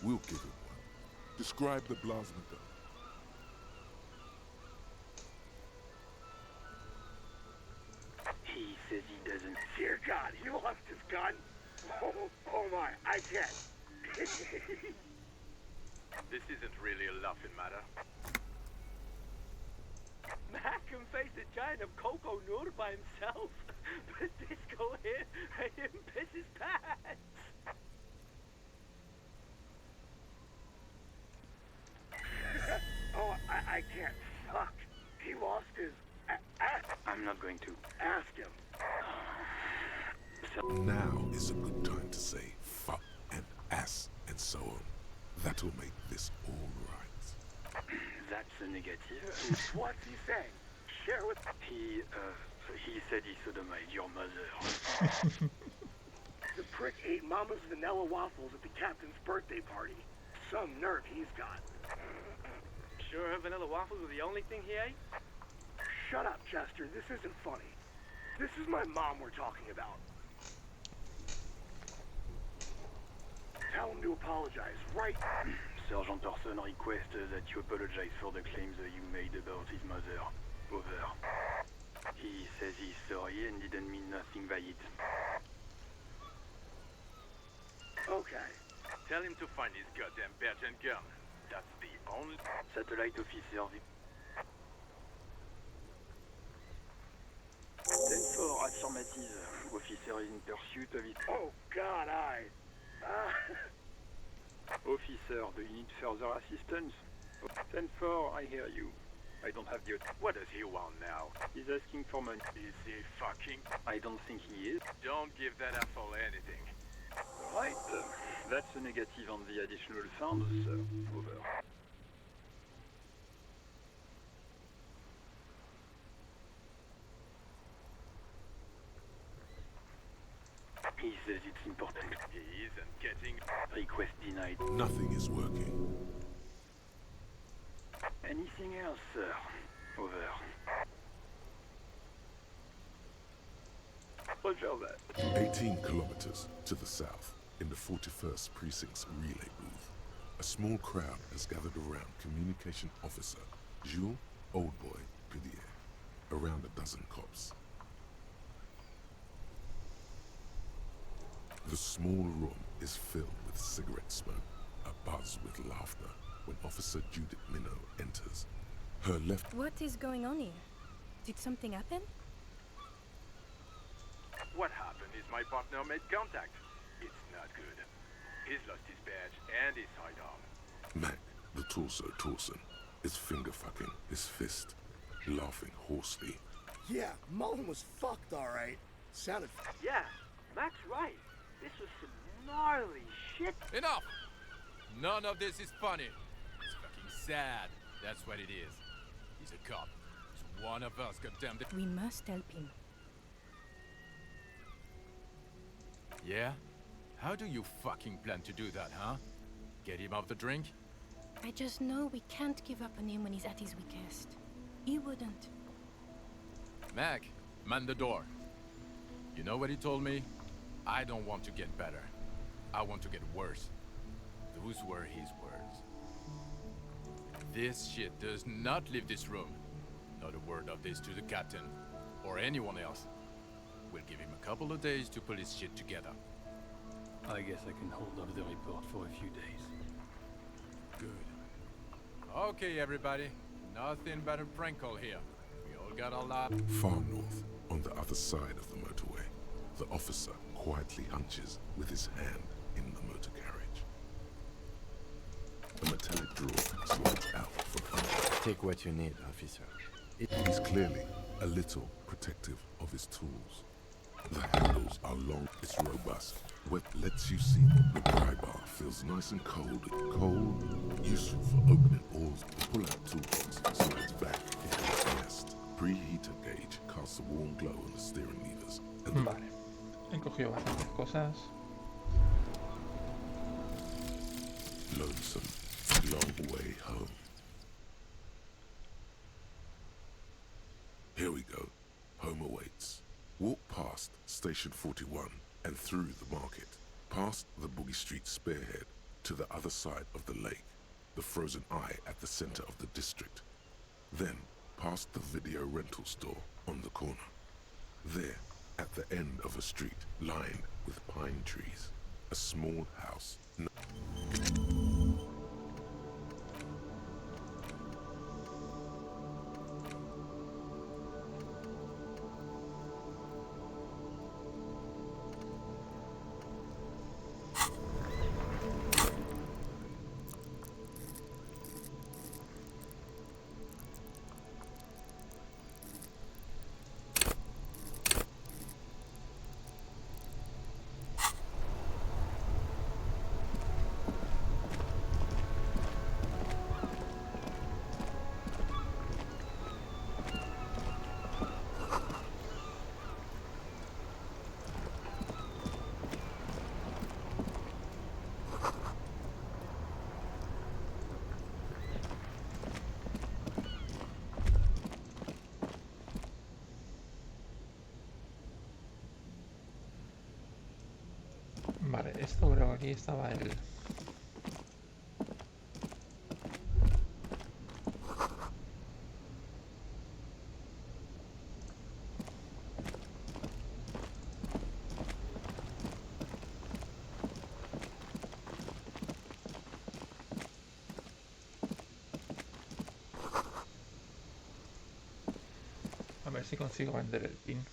We'll give it one. Describe the plasma gun. He says he doesn't... Dear God, he lost his gun. Oh my, I can't. This isn't really a laughing matter. Mac can face a giant of Coco Noor by himself. But Disco here made him piss his pants. Oh, I can't. Fuck. He lost his... I'm not going to. Ask him. Now is a good time to say fuck and ass and so on. That'll make this all right. That's a negative. What's he saying? Share with... He said he sodomized your mother. The prick ate Mama's vanilla waffles at the captain's birthday party. Some nerve he's got. Sure, vanilla waffles were the only thing he ate? Shut up, Chester. This isn't funny. This is my mom we're talking about. Tell him to apologize, right? Sergeant Orson requests that you apologize for the claims you made about his mother. Over. He says he's sorry and didn't mean nothing by it. Okay. Tell him to find his goddamn Belgian gun. That's the only... Satellite Officer... 10-4, affirmative. Officer is in pursuit of it. Oh, God, Officer, do you need further assistance? 10-4, I hear you. I don't have the... What does he want now? He's asking for money. Is he fucking... I don't think he is. Don't give that asshole anything. Right. That's a negative on the additional funds, sir. Over. He says it's important. He isn't getting... Request denied. Nothing is working. Anything else, sir? Over. Roger that. 18 kilometers to the south, in the 41st Precinct's relay booth, a small crowd has gathered around Communication Officer Jules Oldboy Pidier, around a dozen cops. The small room is filled with cigarette smoke, abuzz with laughter, when Officer Judith Minnow enters. Her left... What is going on here? Did something happen? What happened is my partner made contact. It's not good. He's lost his badge and his sidearm. Mac, the torso Torson, is finger-fucking his fist, laughing hoarsely. Yeah, Mullen was fucked, all right. Sounded... Yeah, Mac's right. This was some gnarly shit. Enough! None of this is funny. It's fucking sad. That's what it is. He's a cop. He's one of us, goddammit. We must help him. Yeah? How do you fucking plan to do that, huh? Get him off the drink? I just know we can't give up on him when he's at his weakest. He wouldn't. Mac, man the door. You know what he told me? I don't want to get better. I want to get worse. Those were his words. This shit does not leave this room. Not a word of this to the captain, or anyone else. We'll give him a couple of days to put his shit together. I guess I can hold off the report for a few days. Good. Okay, everybody. Nothing but a prank call here. We all got our lot. Far north, on the other side of the motorway, the officer quietly hunches with his hand in the motor carriage. A metallic drawer slides out from under. Take what you need, officer. He's clearly a little protective of his tools. The handles are long, it's robust. What lets you see the pry bar feels nice and cold. Cold, useful for opening oars. The pull-out toolbox slides back into its nest. Preheater gauge casts a warm glow on the steering levers. And Vale, he cogido bastantes cosas. lonesome, long way home. Here we go. Home awaits. Walk past Station 41 and through the market, past the Boogie Street spearhead to the other side of the lake, the frozen eye at the center of the district. Then past the video rental store on the corner. There, at the end of a street lined with pine trees, a small house. Vale, esto creo que aquí estaba el... A ver si consigo vender el pin.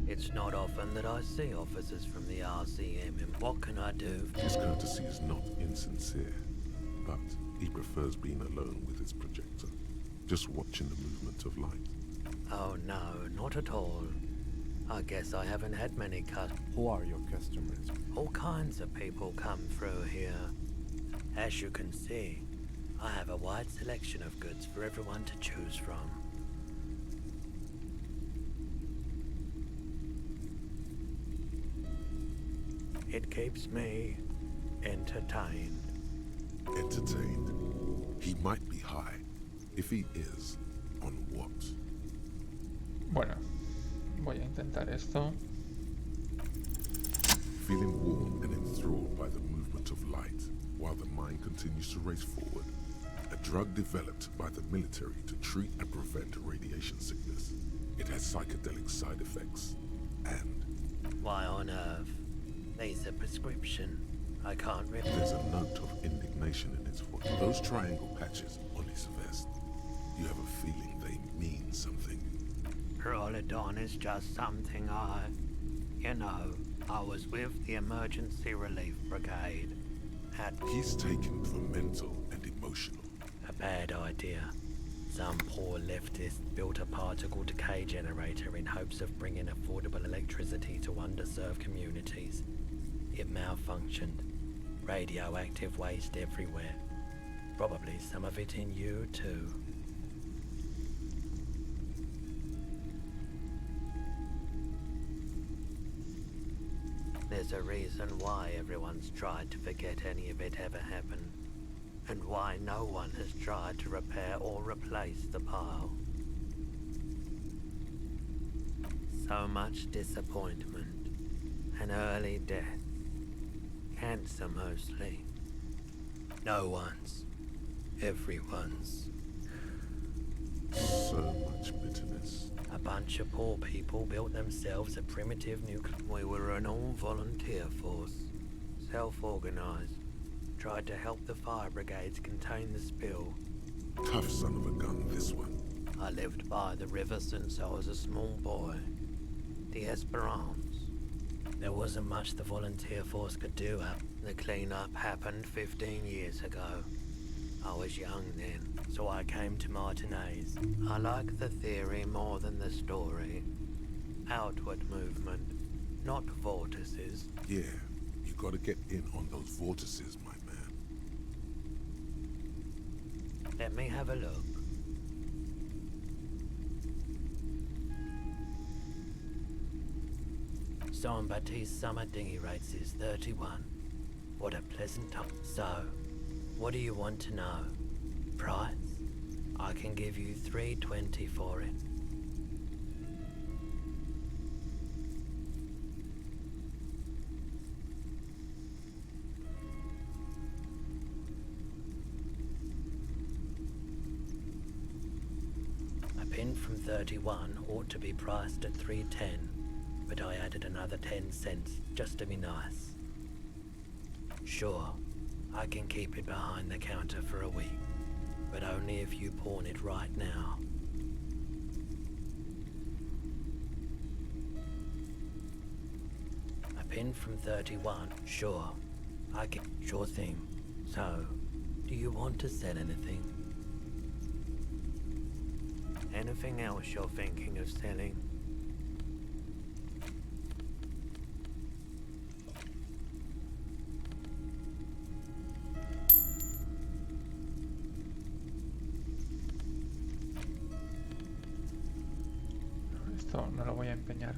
It's not often that I see officers from the RCM, and what can I do? His courtesy is not insincere, but he prefers being alone with his projector, just watching the movement of light. Oh no, not at all. I guess I haven't had many Who are your customers? All kinds of people come through here. As you can see, I have a wide selection of goods for everyone to choose from. It keeps me entertained. Entertained? He might be high. If he is, on what? Bueno, voy a intentar esto. Feeling warm and enthralled by the movement of light, while the mind continues to race forward, a drug developed by the military to treat and prevent radiation sickness. It has psychedelic side effects, and... Why on earth? There's a prescription. I can't read. There's a note of indignation in his voice. Those triangle patches on his vest, you have a feeling they mean something. Rolodon is just something I was with the Emergency Relief Brigade. He's taken for mental and emotional. A bad idea. Some poor leftist built a particle decay generator in hopes of bringing affordable electricity to underserved communities. It malfunctioned. Radioactive waste everywhere. Probably some of it in you too. There's a reason why everyone's tried to forget any of it ever happened, and why no one has tried to repair or replace the pile. So much disappointment, an early death, cancer mostly. No one's, everyone's. So much bitterness. A bunch of poor people built themselves a primitive nuclear. We were an all-volunteer force, self-organized, tried to help the fire brigades contain the spill. Tough son of a gun, this one. I lived by the river since I was a small boy. The Esperance. There wasn't much the volunteer force could do. The clean-up happened 15 years ago. I was young then, so I came to Martinez. I like the theory more than the story. Outward movement, not vortices. Yeah, you gotta get in on those vortices, my man. Let me have a look. Jean-Baptiste summer dinghy rates is 31. What a pleasant time. So, what do you want to know? Price? I can give you $3.20 for it. A pin from 31 ought to be priced at $3.10, but I added another 10 cents just to be nice. Sure, I can keep it behind the counter for a week, but only if you pawn it right now. A pin from 31, sure. I can, sure thing. So, do you want to sell anything? Anything else you're thinking of selling? Esto no lo voy a empeñar.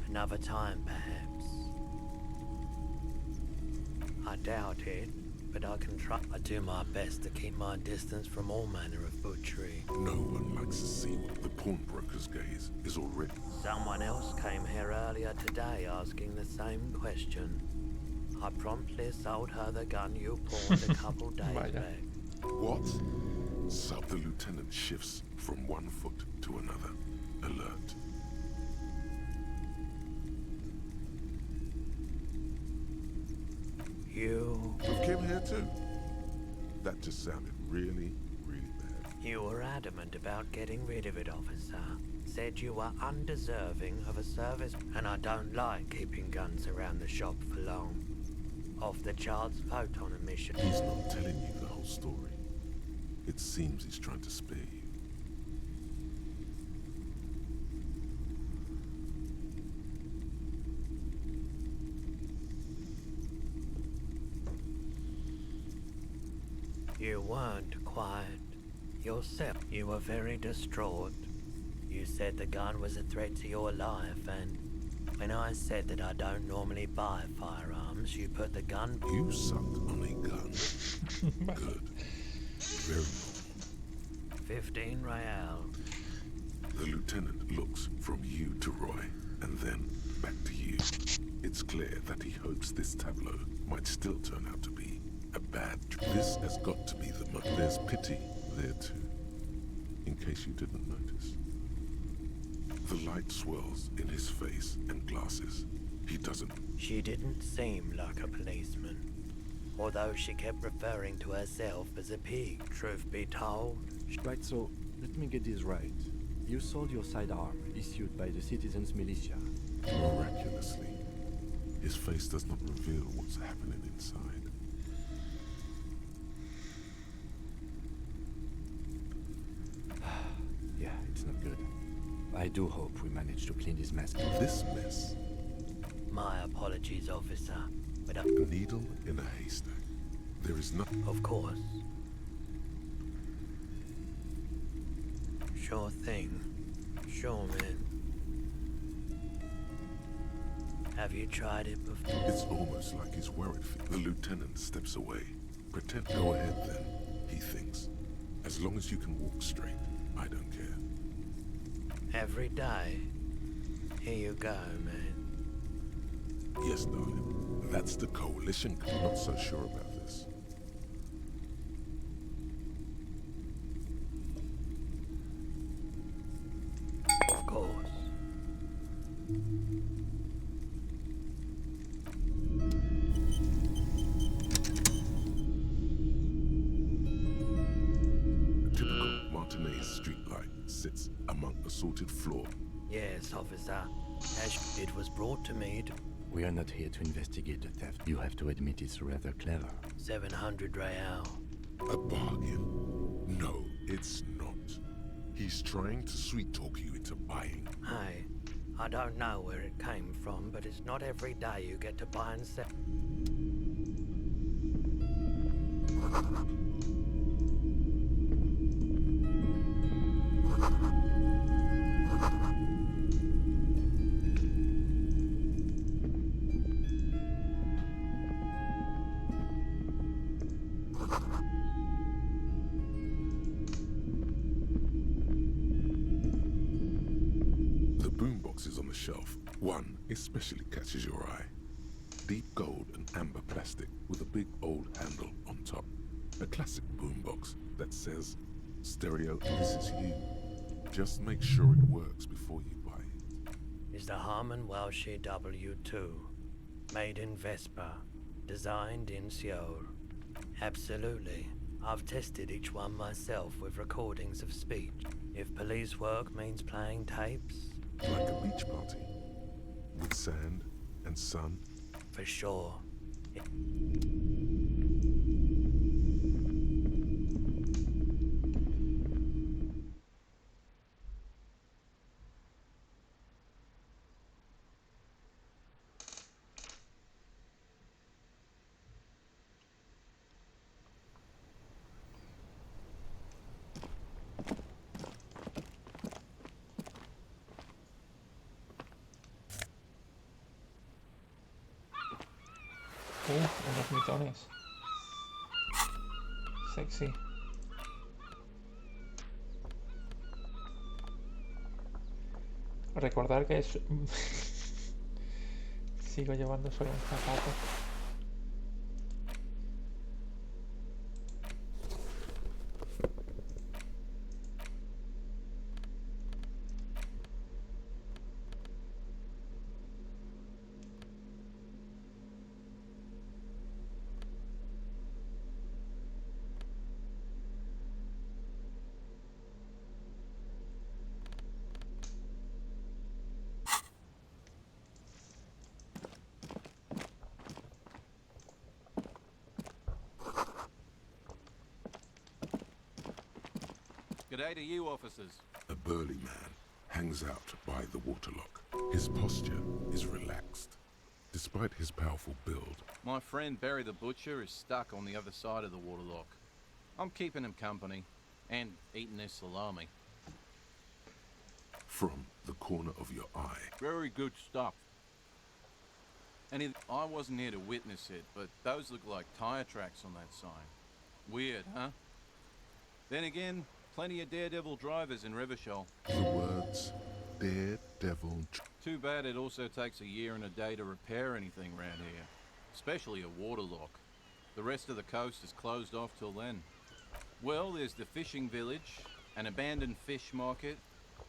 Another time, perhaps. I doubt it, but I can try. I do my best to keep my distance from all manner of butchery. No one likes to see what the pawnbroker's gaze is already. Someone else came here earlier today asking the same question. I promptly sold her the gun you pawned a couple days back. What? The lieutenant shifts from one foot to another. Alert. You came here too? That just sounded really, really bad. You were adamant about getting rid of it, officer. Said you were undeserving of a service, and I don't like keeping guns around the shop for long. Off the charts vote on a mission. He's not telling you the whole story. It seems he's trying to spare you. You weren't quiet. Yourself, you were very distraught. You said the gun was a threat to your life, and when I said that I don't normally buy firearms, you put the gun... You sucked on a gun. Good. Very normal. 15 real. The lieutenant looks from you to Roy, and then back to you. It's clear that he hopes this tableau might still turn out to be a bad... This has got to be the... There's pity there too, in case you didn't notice. The light swirls in his face and glasses. He doesn't... She didn't seem like a policeman, although she kept referring to herself as a pig, truth be told. Right, so let me get this right. You sold your sidearm, issued by the citizens' militia. Miraculously, his face does not reveal what's happening inside. Yeah, it's not good. I do hope we manage to clean this mess. This mess? My apologies, officer, but A needle in a haystack. There is nothing... Of course. Sure thing. Sure, man. Have you tried it before? It's almost like he's worried. The lieutenant steps away. Pretend. Go ahead then, he thinks. As long as you can walk straight, I don't care. Every day? Here you go, man. Yes, darling. That's the coalition. I'm not so sure about this. Of course. A typical Martinez streetlight sits among assorted floor. Yes, officer. As it was brought to me to... We are not here to investigate the theft. You have to admit it's rather clever. 700 real. A bargain? No, it's not. He's trying to sweet-talk you into buying. Hey, I don't know where it came from, but it's not every day you get to buy and sell. The boomboxes on the shelf. One especially catches your eye. Deep gold and amber plastic with a big old handle on top. A classic boombox that says, "Stereo, this is you." Just make sure it works before you buy it. Is the Harman Welsh W2, made in Vespa, designed in Seoul. Absolutely. I've tested each one myself with recordings of speech. If police work means playing tapes. Like a beach party. With sand and sun. For sure. Unos mitones. Sexy. Recordar que es... Sigo llevando solo un zapato. G'day to you, officers. A burly man hangs out by the waterlock. His posture is relaxed, despite his powerful build. My friend Barry the Butcher is stuck on the other side of the waterlock. I'm keeping him company and eating his salami. From the corner of your eye. Very good stuff. And I wasn't here to witness it, but those look like tire tracks on that sign. Weird, huh? Then again, plenty of daredevil drivers in Revachol. The words, daredevil. Too bad it also takes a year and a day to repair anything around here. Especially a waterlock. The rest of the coast is closed off till then. Well, there's the fishing village, an abandoned fish market,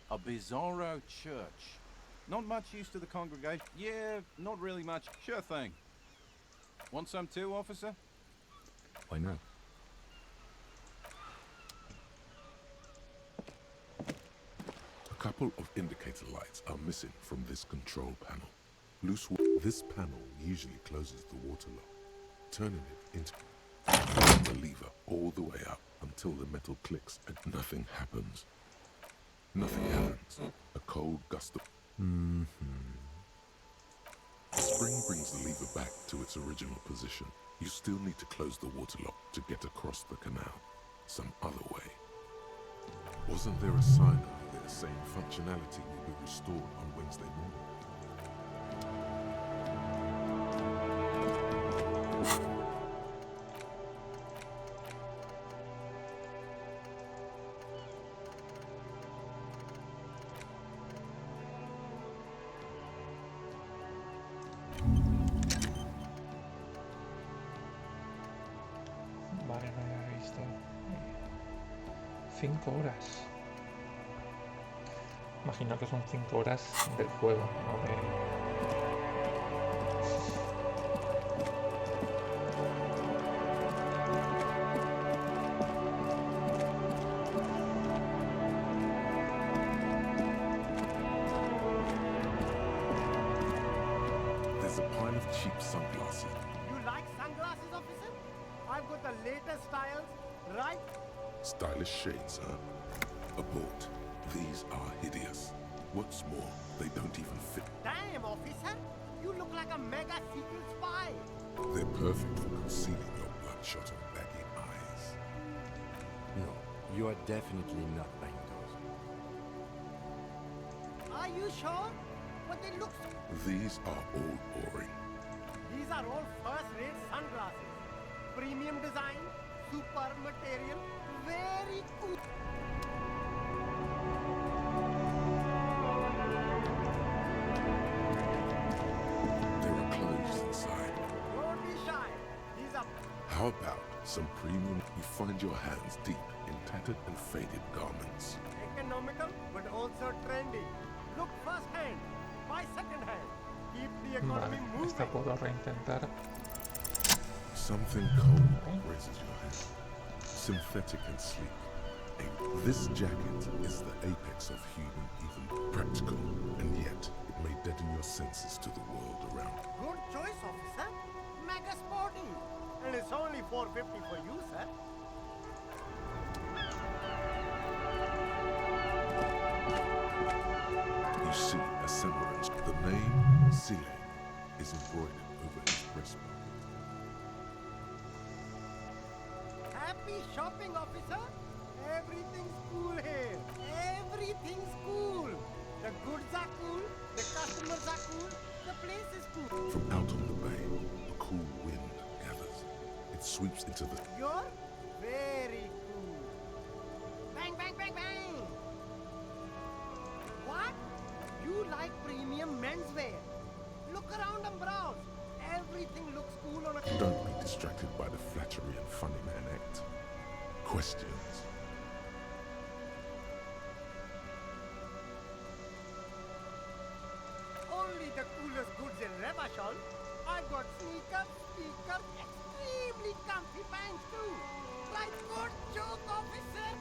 a bizarro church. Not much use to the congregation. Yeah, not really much. Sure thing. Want some too, officer? Why not? A couple of indicator lights are missing from this control panel. This panel usually closes the water lock, turning it into the lever all the way up until the metal clicks and nothing happens. Nothing happens. A cold gust of... The spring brings the lever back to its original position. You still need to close the water lock to get across the canal. Some other way. Wasn't there a sign over there same functionality will be restored on Wednesday morning. Vale, no había visto. 5 horas. Imagino que son 5 horas del juego, no de... There's a pile of cheap sunglasses. You like sunglasses, officer? I've got the latest styles, right? Stylish shades, huh? Abort. These are hideous. What's more, they don't even fit. Damn, officer! You look like a mega secret spy! They're perfect for concealing your bloodshot and baggy eyes. No, you are definitely not buying those. Are you sure? But they look... These are all boring. These are all first-rate sunglasses. Premium design, super material, very cool. There are clothes inside. Don't be shy. These are... How about some premium? You find your hands deep in tattered and faded garments. economical, but also trendy. Look first-hand, buy second-hand. Keep the economy Vale, moving. esta puedo reintentar. Something cold raises your hand. Synthetic and sleek. This jacket is the apex of human, even practical, and yet it may deaden your senses to the world around. Good choice, officer. Mega sporty. And it's only $4.50 for you, sir. You see a semblance. The name, Ceiling, is embroidered over his breastplate. Happy shopping, officer. Everything's cool here. Everything's cool. The goods are cool. The customers are cool. The place is cool. From out on the bay, a cool wind gathers. It sweeps into the... You're very cool. Bang, bang, bang, bang. What? You like premium menswear? Look around and browse. Everything looks cool on a... Don't be distracted by the flattery and funny man act. Questions. Only the coolest goods in Revachol. I've got sneakers, speakers, extremely comfy pants too. Like good joke, officer.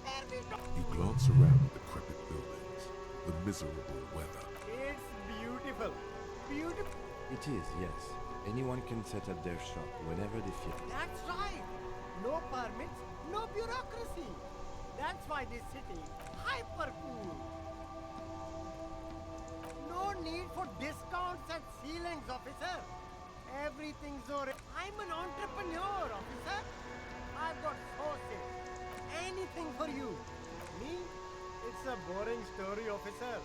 There we go. You glance around the decrepit buildings, the miserable weather. It's beautiful. Beautiful. It is, yes. Anyone can set up their shop whenever they feel. That's right. No permits, no bureaucracy. That's why this city hyper cool. No need for discounts and ceilings, officer. Everything's alright. I'm an entrepreneur, officer. I've got sources. Anything for you. Me? It's a boring story, officer.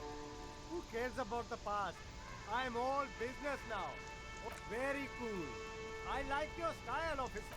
Who cares about the past? I'm all business now. Oh, very cool. I like your style, officer.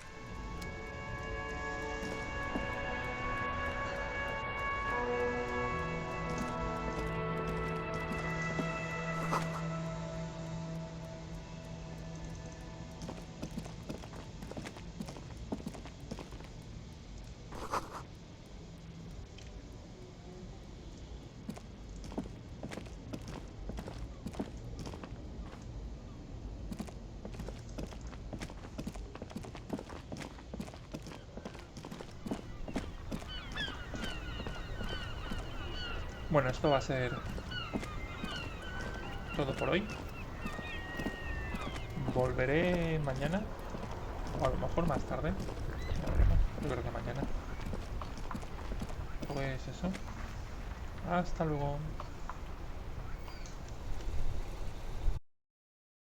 Bueno, esto va a ser todo por hoy. Volveré mañana, o a lo mejor más tarde. Ya veremos. Yo creo que mañana. Pues eso. Hasta luego.